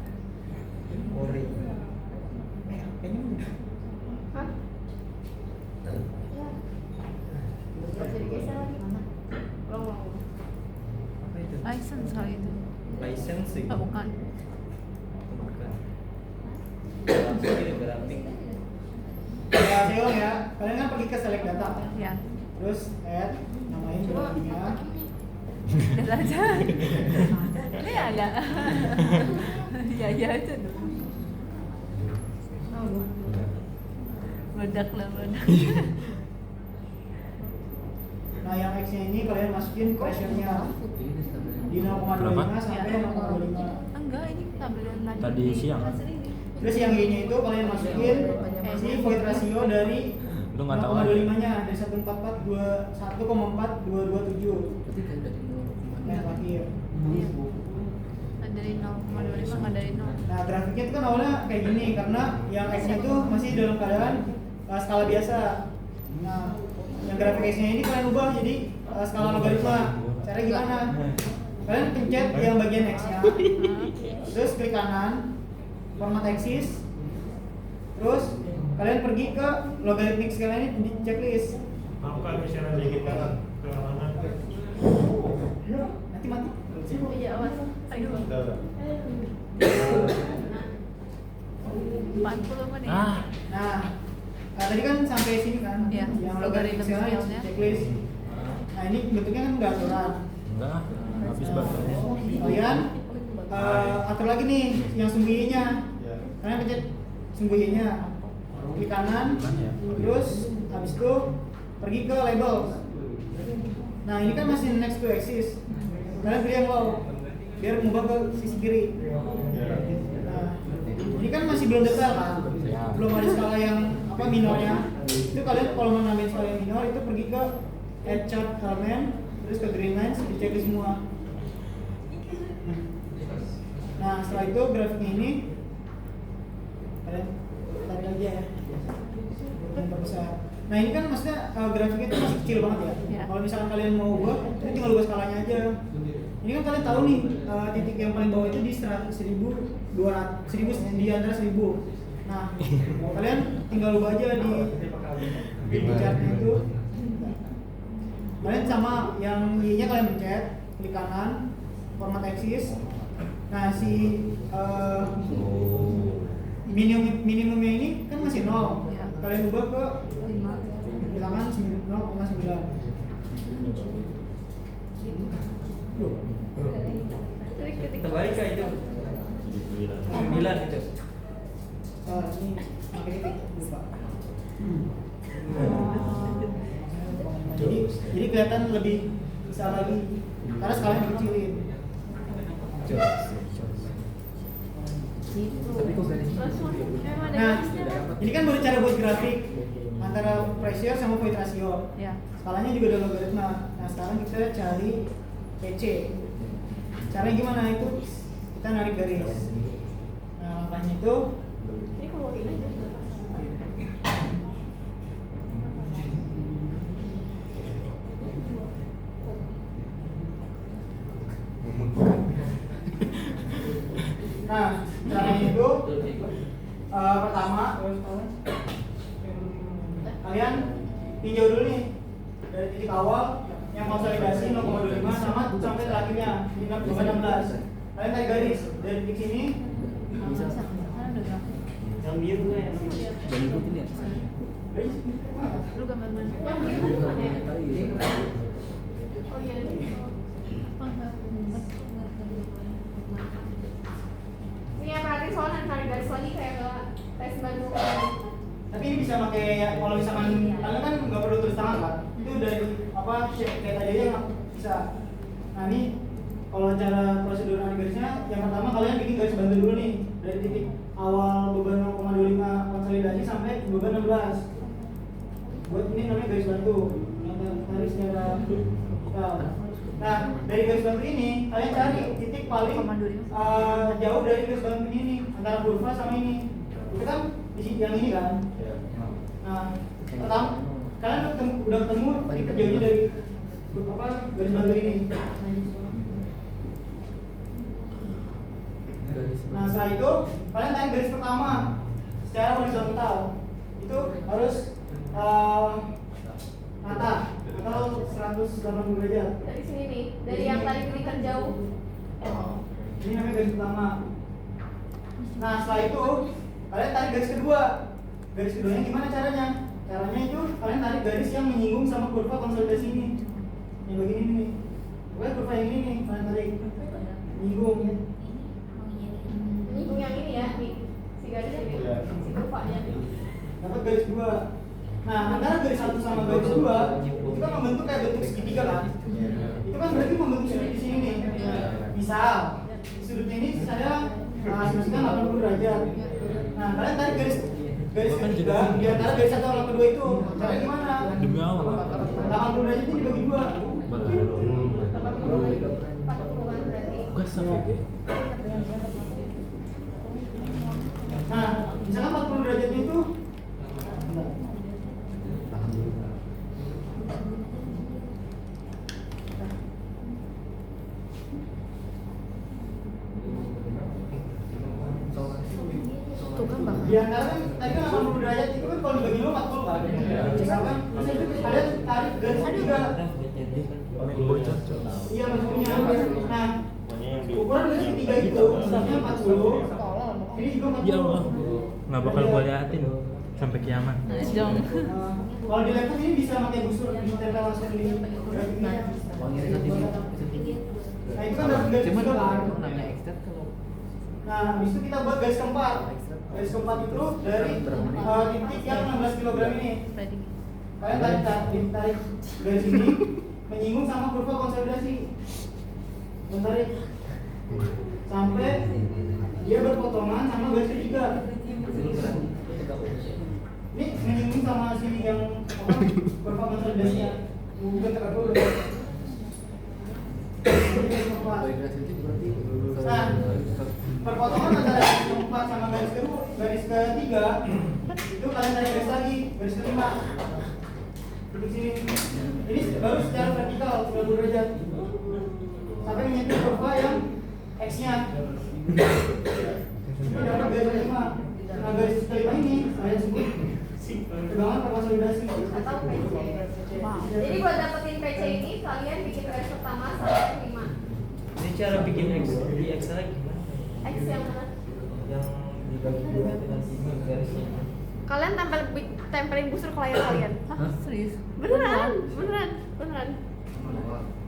Ori. Hah? Ya. Jadi geser lagi. Ulang. Apa itu? License kali itu. Licensing. Oh, bukan. Bukan. Langsung ini grafik. Ya, saya ulang ya. Kalian kan pergi ke select data. Ya. Terus add namain grafiknya. Udah aja. Ini ada. Ya itu. Meledak lah, meledak. Nah, yang X-nya ini kalian masukin pressure-nya di 0,25 sampai 0,25. Enggak, ini tabel yang Tadi siang. Terus yang Y-nya itu kalian masukin si void ratio dari Lu nggak tahu 0,25-nya dari 1,4227. Berarti kan dari 0,5. Yang terakhir. Nggak dari 0,25, nggak dari 0. Nah, grafiknya itu kan awalnya kayak gini karena yang X-nya itu masih dalam keadaan skala biasa. Nah, yang grafik X-nya ini kalian ubah jadi skala logaritma. Cara gimana? Kalian pencet yang bagian X-nya, terus klik kanan, format axis, terus kalian pergi ke logarithmic scale ini di checklist. Aku kalau misalnya dikit ke kanan. Nanti mati. Iya, awas. Ayo. 40 menit. Nah, tadi kan sampai sini kan, Iya, yang logarithm logarithmic scale scale-nya. checklist. Nah, ini bentuknya kan nggak aturan. Enggak, habis baterainya. Kalian atur lagi nih yang sumbu Y-nya. Kalian pencet sumbu Y-nya, klik kanan, terus habis itu pergi ke label. Nah, ini kan masih next to axis. Kalian pilih yang low biar mengubah ke sisi kiri. Nah, ini kan masih belum detail kan, belum ada skala yang apa minornya. Itu kalian kalau mau nambahin skala yang minor itu pergi ke add chart element, terus ke green lines, dicek semua. Nah, setelah itu grafiknya ini kalian tarik aja ya, dan perbesar. Nah, ini kan maksudnya grafiknya itu masih kecil banget ya. Ya. Kalau misalkan kalian mau ubah, itu tinggal ubah skalanya aja. Ini kan kalian tahu nih titik yang paling bawah itu di 1.200, 1000 di antara 1000. Nah, kalian tinggal ubah aja di chartnya itu. Kalian sama yang Y-nya kalian pencet, klik kanan, format axis. Nah, si minimumnya ini kan masih 0. Ya. Kalian ubah ke bilangan 0,9. Terbalik kah itu? 9 itu. Ini pakai titik lupa. Jadi kelihatan lebih besar lagi karena skalanya dikecilin. Tapi kok garis Memang ada Nah, garisnya kan? ini kan baru cara buat grafik antara pressure sama void ratio. Ya. Skalanya juga ada logaritma. Nah, sekarang kita cari PC. Caranya gimana itu? Kita narik garis. Nah, langkahnya itu Ini keluarin aja. nah, caranya itu pertama kalian tinjau dulu nih dari titik awal yang konsolidasi 0,25 sama sampai terakhirnya di 16. Kalian tarik garis dari titik sini bisa. Mana udah grafik? yang biru ya. Dan ikutin ya. Lu gambar mana? Oh iya. Ini yang perhatiin soalnya tarik garis lagi kayak ke tes Bandung. Tapi ini bisa pakai ya, kalau misalkan kalian kan nggak perlu tulis tangan kan, itu dari apa kayak tadi aja bisa. Nah, ini kalau cara prosedur narik garisnya, yang pertama kalian bikin garis bantu dulu nih dari titik awal beban 0,25 konsolidasi sampai beban 16. Buat ini namanya garis bantu. Yang tarik secara vertikal. Nah, dari garis bantu ini kalian cari titik paling jauh dari garis bantu ini antara kurva sama ini. Itu kan di sini yang ini kan. Nah, pertama kalian udah ketemu titik jauhnya dari garis bantu ini. Nah, setelah itu kalian tarik garis pertama secara horizontal. Itu harus rata atau 180 derajat. Dari sini nih, dari yang tadi berikan jauh. Ini namanya garis pertama. Nah, setelah itu kalian tarik garis kedua. Garis keduanya gimana caranya? Caranya itu kalian tarik garis yang menyinggung sama kurva konsolidasi ini. Yang begini nih. Pokoknya kurva yang ini nih kalian tarik. Menyinggung. Menyinggung yang ini ya, nih. Si garisnya nih, si kurvanya nih. Dapat garis dua. Nah, antara garis satu sama garis dua itu kan membentuk kayak bentuk segitiga kan? Itu kan berarti membentuk sudut di sini nih. Misal sudutnya ini saya asumsikan 80 derajat. Nah, kalian tarik garis ketiga di antara garis satu sama kedua itu. Caranya gimana? Demi Allah. 80 derajat ini dibagi dua. 40-an berarti. Gas apa? Nah, misalkan 40 derajatnya itu di antara kan tadi kan 80 derajat itu kan kalau dibagi dua 40 kan. Misalkan bisa itu kalian tarik garis tiga. Iya maksudnya. Nah, ukuran garis tiga itu misalnya 40. Ini juga 40. Ya Allah, nggak bakal gua liatin sampai kiamat. Jom. Kalau di laptop ini bisa pakai busur ditempel langsung di grafiknya. Nah itu kan garis Cuman tiga kan. namanya extend kalau Nah, habis itu kita buat garis keempat. Garis keempat itu dari titik yang 16 kg ini. Kalian tarik garis ini menyinggung sama kurva konsolidasi. Tarik sampai dia berpotongan sama garis ketiga. Ini menyinggung sama sini yang kurva konsolidasinya. Bukan tegak dulu. Nah, perpotongan antara garis keempat sama garis ketiga itu kalian tarik garis lagi, garis kelima titik sini. Ini baru secara vertikal 90 derajat sampai menyentuh kurva yang X-nya. Ini dapat garis kelima. Nah, garis kelima ini saya sebut tegangan konsolidasi Atau PC. Jadi buat dapetin PC ini kalian bikin garis pertama sampai 5. Ini cara bikin X di Excel gimana? X yang mana? Yang dibagi dua dengan ini garisnya. Kalian tempelin busur ke layar kalian. Hah? Serius? Beneran.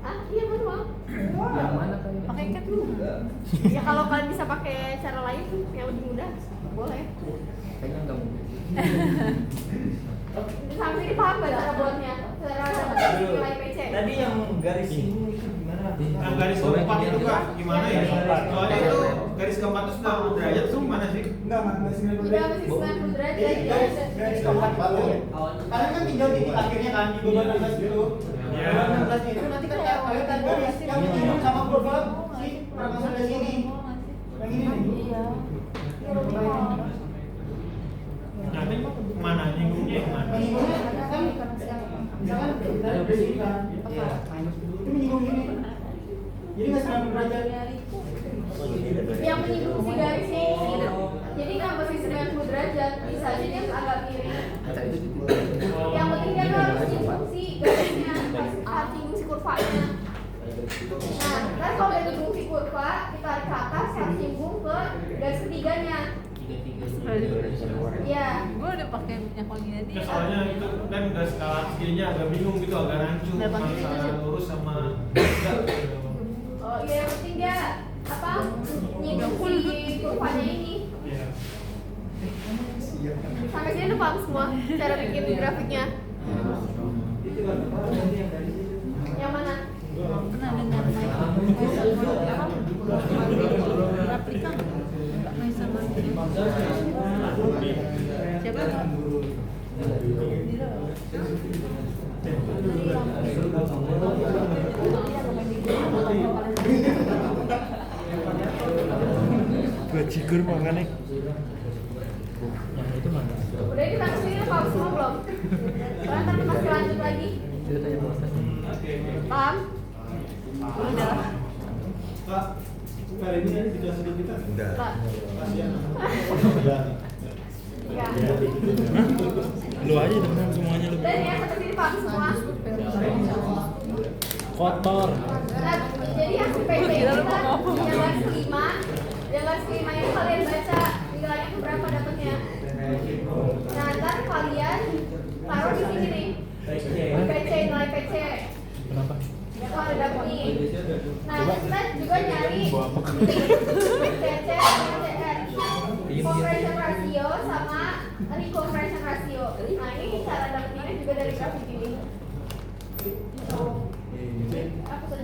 Ah, iya manual. yang mana kali? Pakai cat dulu. Ya kalau kalian bisa pakai cara lain yang lebih mudah, boleh. Kayaknya enggak mungkin. Sampai ini paham gak cara buatnya? Cara nilai PC. Tadi yang garis ini itu gimana? Nah, garis keempat itu kak gimana ya? Soalnya itu garis keempat itu 90 derajat itu gimana sih? enggak 90 Udah derajat. masih 90 derajat Jadi ya. garis keempat itu kalian kan tinggal titik akhirnya kan di beban 16 gitu. Iya. Beban 16 itu nanti kan kalian tarik garis yang menyinggung sama kurva si konsolidasi ini. Yang ini nih. Iya. Nanti mana nyinggungnya yang mana? Menyinggungnya kan misalkan kita dari sini kan itu menyinggung ini. Jadi nggak 90 derajat. Yang menyinggung si garisnya ini. Jadi nggak mesti 90 derajat, bisa aja dia agak miring. Nah, itu Yang penting dia tuh harus nyinggung si garisnya, harus nyinggung si kurvanya. Nah, kan kalau udah nyinggung si kurva, kita tarik ke atas, harus nyinggung ke garis ketiganya. Iya. Gue udah pakai yang koordinat Ya, soalnya itu kan udah skala segininya agak bingung gitu, agak rancu masalah lurus sama enggak. Oh iya, yang penting dia apa nyinggung si kurvanya ini. Iya. Sampai sini udah paham semua cara bikin grafiknya. Yang mana? pernah dengar replika nggak Maisa Martin siapa Buat jigur makanya. Yang itu mana? Udah kita kesini paham semua belum? Kalian nanti masih lanjut lagi. Itu tanya Pak Ustaz. Paham? Udah. Pak, kali ini tidak sedikit kita. Enggak. Pak. Kasihan. Ya. Lu aja temen semuanya lu. Dan ya sampai sini paham semua. Kotor. Nah, jadi yang PC kita yang garis kelima, yang garis kelima ini kalian baca nilainya tuh berapa dapatnya. Nah, ntar kalian taruh di sini nih. PC, nilai PC. Kenapa? Ya kalau ada dapet nih. Nah, kita juga nyari CC sama CR. Compression ratio sama recompression ratio. Nah, ini cara dapetnya juga dari grafik ini. Aku sudah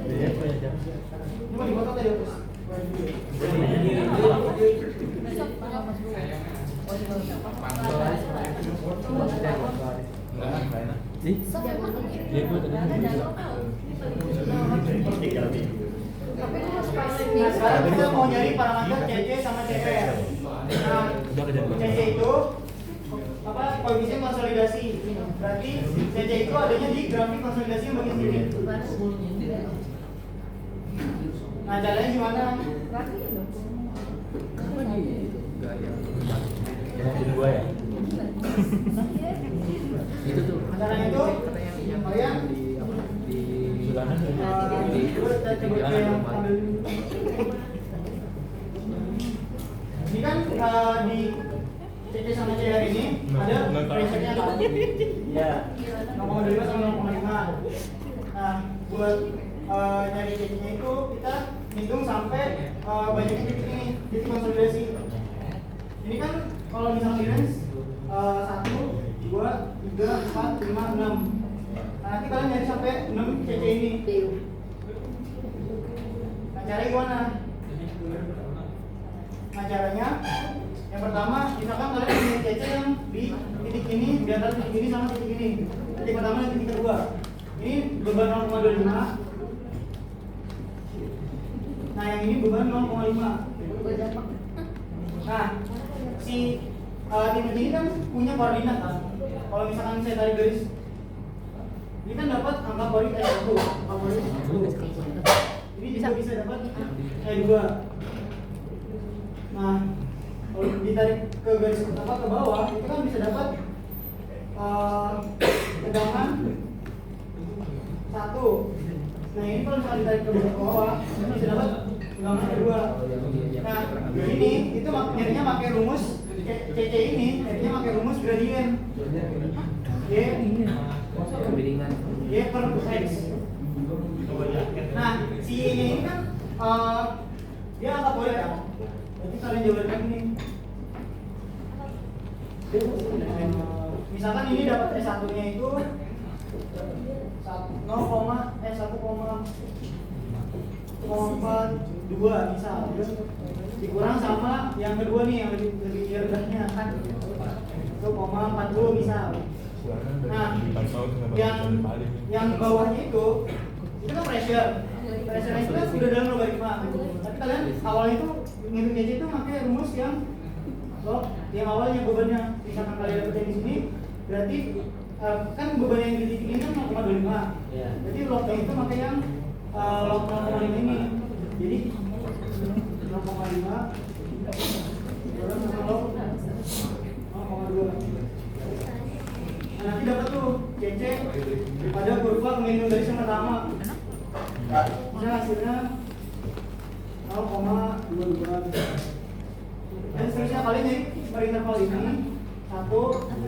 Cuma di foto tadi terus. Dia gue tadi tapi itu harus paling Nah, sekarang kita mau nyari parameter CC sama CR. Nah, udah kejadian. CC itu apa koefisien konsolidasi. Berarti CC itu adanya di grafik konsolidasi yang bagian sini. Nah, caranya gimana? Enggak yang Ngomongin gue ya? itu tuh. Caranya itu kalian Di Bulanan ini kan di CC sama CR ini ada pressure-nya kan? Iya. 0,25 sama 0,5. Nah, buat nyari CC-nya itu kita hitung sampai banyaknya titik ini, titik konsolidasi. Ini kan kalau misalnya di range 1, 2, 3, 4, 5, 6. Nah, nanti kalian nyari sampai 6 CC ini. Nah, caranya gimana? Nah, caranya yang pertama, misalkan kalian punya CC yang di titik ini, di antara titik ini sama titik ini. Titik pertama dan titik kedua. Ini beban 0,25. Nah, yang ini beban 0,5. Nah, si titik ini kan punya koordinat kan. Kalau misalkan saya tarik garis, ini kan dapat angka koordinat 1, angka koordinat 1. Ini juga bisa dapat 2. Nah, kalau ditarik ke garis apa ke bawah, itu kan bisa dapat tegangan 1. Nah, ini kalau misalnya ditarik ke bawah, itu bisa dapat tegangan 2. Nah, ini itu nyarinya pakai rumus CC ini, nyarinya pakai rumus gradien. Kebiringan. Y per X. Nah, si Y nya ini kan dia angka poin ya. Berarti kalian jabarkan ini. Misalkan ini dapat S1 nya itu 1,42 misal. Dikurang sama yang kedua nih yang lebih rendahnya kan 1,40 misal. Nah, yang bawahnya itu kan pressure. Pressure itu kan sudah dalam logaritma. Tapi kalian awalnya itu ngitung CC itu pakai rumus yang awalnya bebannya. Misalkan kalian dapat di sini, berarti kan beban yang di titik ini kan 0,25. Jadi lognya itu pakai yang log 0,5 ini. Jadi 0,5 kurang sama log 0,2. Nanti dapat tuh CC pada kurva minum garis yang pertama. Misalnya hasilnya 0,22. Dan seterusnya kalian jadi per interval ini 1, 2,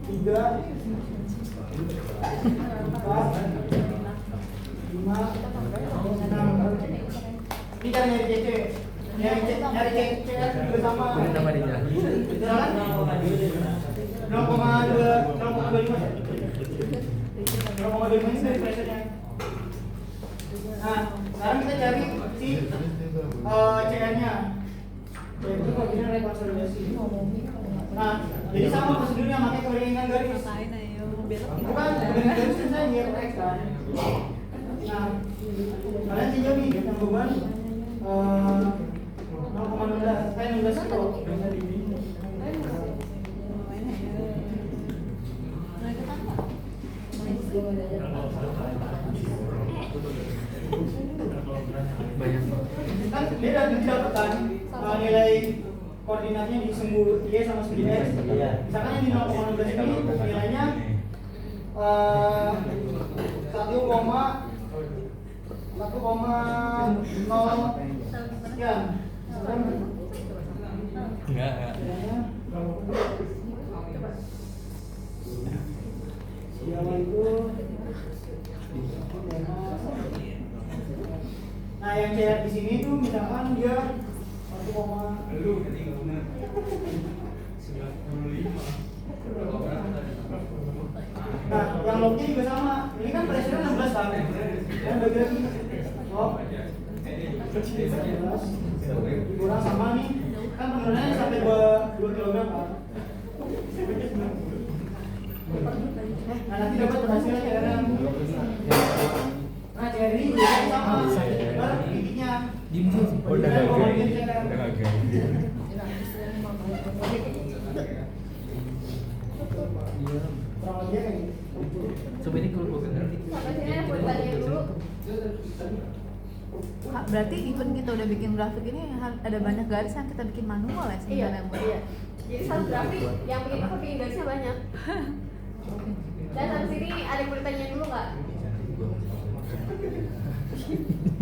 3, 4, 5, 6. Ini cara nyari CC. Nyari CC bersama. Nama dia. Jalan 0,25 ini dari pressure-nya. Nah, sekarang kita cari si CR-nya. Yaitu koefisien rekonsolidasi. Nah, jadi sama prosedurnya, pakai kemiringan garis. Ngapain ayo belok Bukan, kemiringan garis kan saya biar X kan. Nah, kalian tinjau nih yang beban 0,16 kilo. Banyak. Kan dia didapatkan nilai koordinatnya di sumbu Y sama sumbu X. Misalkan yang di 0,16 ini nilainya 1,0 sekian. Enggak. Yang itu nah yang CR di sini tuh misalkan dia 1,95. Nah yang lognya juga sama, ini kan pressure 16 kan, dan bagi lagi log 16 dikurang sama nih, kan penurunannya sampai 2 kg kan. Nah nanti dapat hasilnya CR-nya. Nah CR ini juga sama, titiknya. Udah enggak gaya. Kurang lebih kayak gitu. Coba ini kalau gue ngerti. Sampai sini ada pertanyaan dulu. Berarti even kita udah bikin grafik ini ada banyak garis yang kita bikin manual ya Iya, sebenarnya buat. iya. Jadi satu grafik yang bikin garisnya banyak. Dan habis ini ada yang bertanya dulu nggak?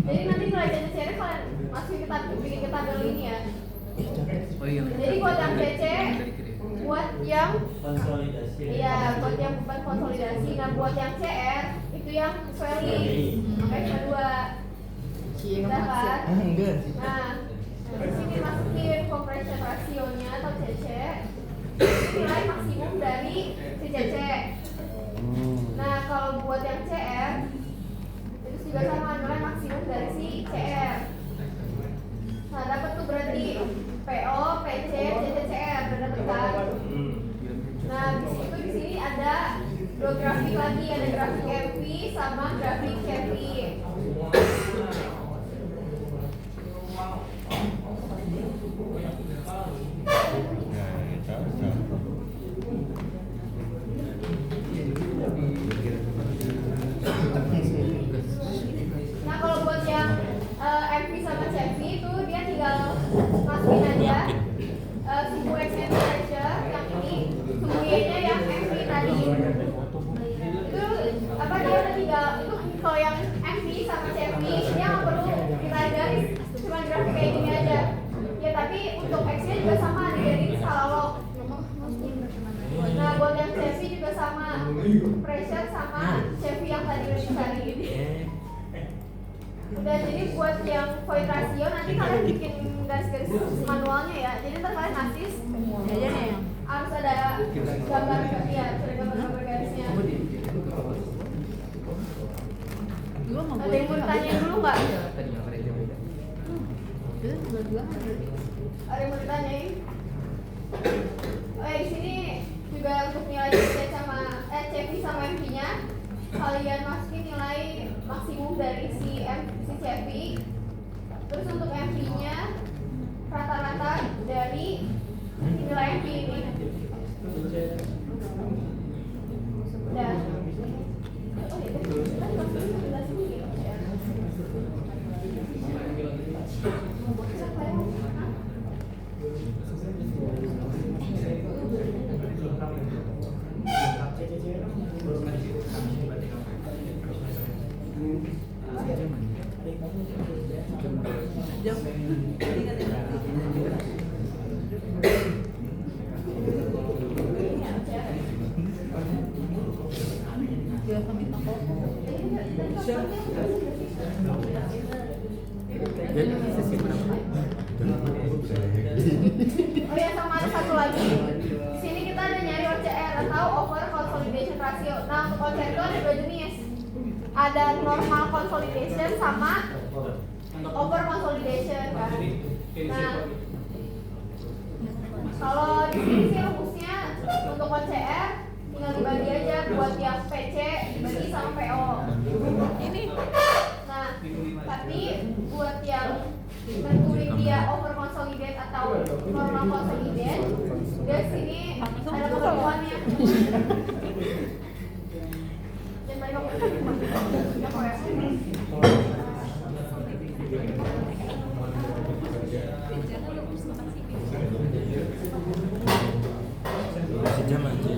Jadi nanti nilai CC kalian masih kita bikin ke tabel ini ya. Oh iya. Jadi buat yang CC, buat yang iya, buat yang beban konsolidasi, nah buat yang CR itu yang swelling, makanya cuma 2. Udah kan? Enggak. Nah, di sini masukin compression ratio-nya atau CC, nilai maksimum dari si CC. Nah, kalau buat yang CR itu juga sama nilai maksimum dari si CR. Nah, dapat tuh berarti PO, PC, CC, CR, udah dapet kan? Nah, di sini ada 2 grafik lagi, ada grafik MV sama grafik KV. Nah kalau buat yang MV sama CV itu dia tinggal masukin aja sumbu X-nya aja yang ini, sumbu Y-nya yang MV tadi. Itu apa dia udah tinggal itu kalau yang MV sama CV dia nggak perlu nilai garis, cuma grafik kayak gini aja. Ya tapi untuk X-nya juga sama dari skala log. Nah buat yang CV juga sama, pressure sama CV yang tadi udah dicari. Udah, jadi buat yang void ratio nanti kalian bikin garis-garis manualnya ya. Jadi ntar kalian kasih aja nih harus ada gambar ya, ada gambar garisnya. Ada yang mau tanya dulu nggak? Ada yang mau ditanyain? Di sini juga untuk nilai CV sama MV-nya kalian masukin nilai maksimum dari si CV. Terus untuk MV-nya rata-rata dari nilai MV ini. Dan oh ya, sama ada satu lagi. Di sini kita ada nyari OCR atau over consolidation ratio. Nah, untuk OCR itu ada 2 jenis. Ada normal consolidation sama over consolidation kan. Nah, Kalau di sini sih rumusnya untuk OCR tinggal dibagi aja buat yang PC dibagi sama PO. Ini Nah, tapi buat yang nentuin dia over consolidate atau normal consolidate, dia sini ada ketentuannya. Dan mereka Sejam aja.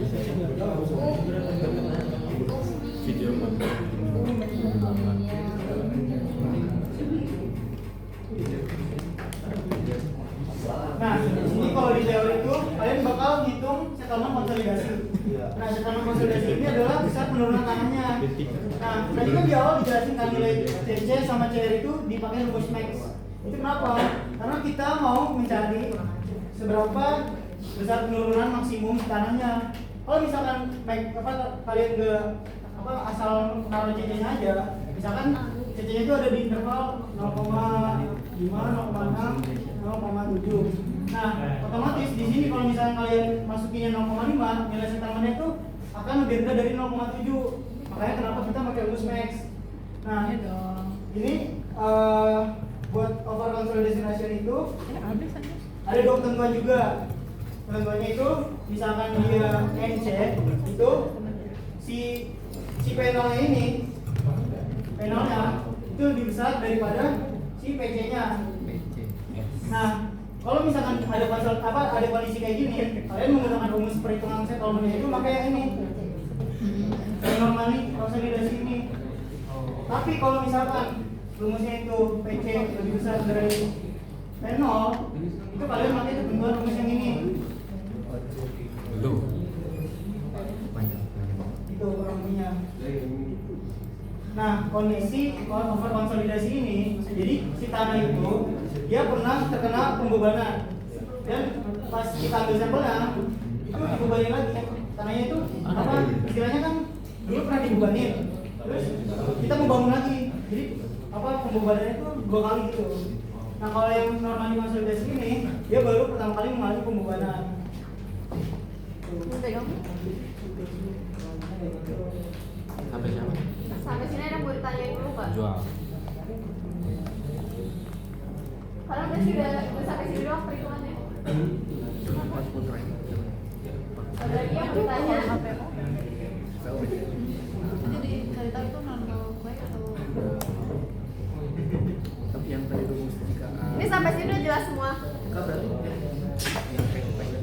Video Nah, ini kalau di teori itu kalian bakal hitung settlement konsolidasi. Nah, settlement konsolidasi ini adalah besar penurunan tanahnya. Nah, tadi kan di awal dijelasin kan nilai CC sama CR itu dipakai rumus max. Itu kenapa? Karena kita mau mencari seberapa besar penurunan maksimum tanahnya. Kalau misalkan kalian nggak asal naruh CC-nya aja, misalkan CC-nya itu ada di interval 0,5, 0,6, 0,7. Nah, otomatis di sini kalau misalnya kalian masukinnya 0,5, nilai settlement-nya itu akan lebih rendah dari 0,7. Makanya kenapa kita pakai rumus max. Nah, ini buat over consolidation ratio itu ada dua ketentuan juga. Ketentuannya itu misalkan dia NC itu si P0-nya ini P0-nya itu lebih besar daripada si PC-nya. Nah, kalau misalkan ada kondisi kayak gini, kalian menggunakan rumus perhitungan settlement-nya itu makanya ini normally konsolidasi ini. Tapi kalau misalkan rumusnya itu PC lebih besar dari P0, itu kalian pakai ketentuan rumus yang ini. Belum. Itu kurang lebihnya. Nah, kondisi over konsolidasi ini, jadi si tanah itu dia pernah terkena pembebanan dan pas kita ambil sampelnya itu dibebanin lagi. Tanahnya itu istilahnya kan dulu pernah dibebanin, terus kita mau bangun lagi, jadi pembebanannya itu 2 kali gitu. Nah, kalau yang normal di konsolidasi ini dia baru pertama kali mengalami pembebanan. Sampai siapa? sampai sini ada mau ditanyain dulu nggak? Jual. Karena udah sampai sini doang perhitungannya. Ada lagi yang mau ditanya? jadi cari tahu itu normal baik atau Tapi yang tadi rumus jika Ini sampai sini udah jelas semua.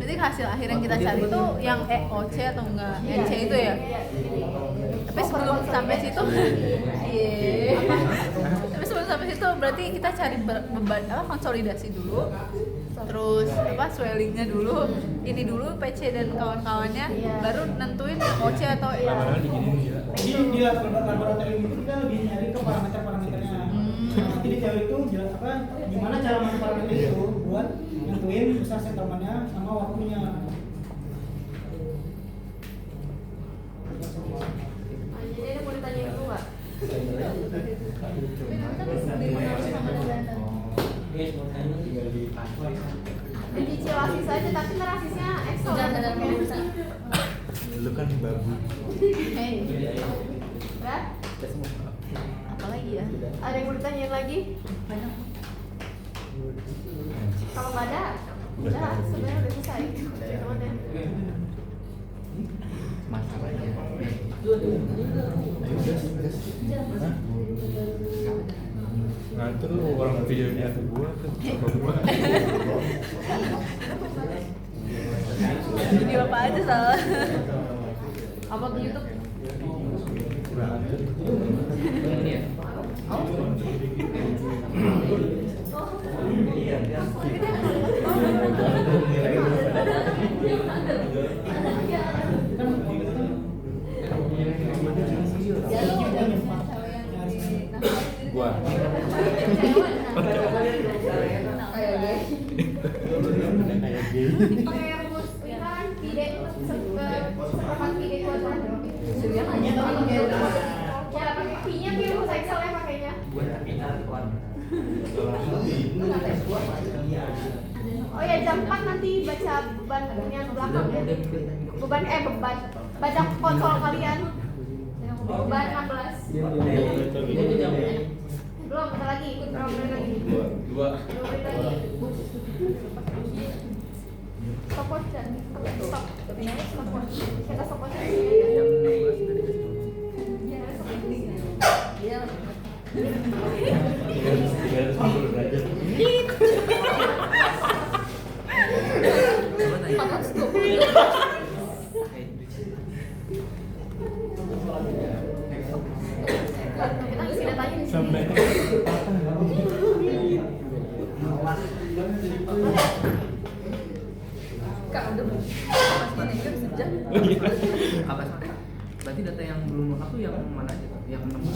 berarti hasil akhir yang kita cari itu yang EOC atau enggak NC itu ya? Tapi sebelum sampai situ iya. Tapi sebelum sampai situ berarti kita cari beban konsolidasi dulu. Terus swellingnya dulu, ini dulu PC dan kawan-kawannya, baru nentuin OC atau Padahal diginiin ya. Jadi di laboratorium itu kita lebih nyari ke parameter-parameternya. Jadi teori itu gimana cara masuk parameter itu buat nentuin besar settlement-nya sama waktunya. Jadi ada mau ditanyain dulu nggak? Dicicil asis aja, tapi ntar asisnya Excel ya. Lu kan babu. Ya? apa lagi ya? Ada yang mau ditanyain lagi? Kalau nggak ada, udah sebenarnya udah selesai. Perhitungannya. masalahnya Ngatur lu orang videonya ke gua tuh sama gua. Video apa aja salah? Upload di YouTube. ini ya. Gua. Kayak gini. Pakai rumus lingkaran pide seperempat pide kuadrat. Iya, tapi pakai Ya pakai pi-nya pi rumus Excel ya pakainya. Oh ya jam 4 nanti baca baca beban yang belakang ya. Beban baca konsol kalian. Beban 16. Belum, bentar lagi, ikut berapa menit lagi? 2 menit lagi. Stopwatch dan stop. Stopwatch. Kita stopwatch. Yang 16 tadi kasih. Ya, stopwatch. Iya. 360 derajat. Coba tanya. 420. Kita isi datanya di sini. Sampai Kak udah pas manajer sejam. Apa? Berarti data yang belum lengkap tuh yang mana aja? Yang 6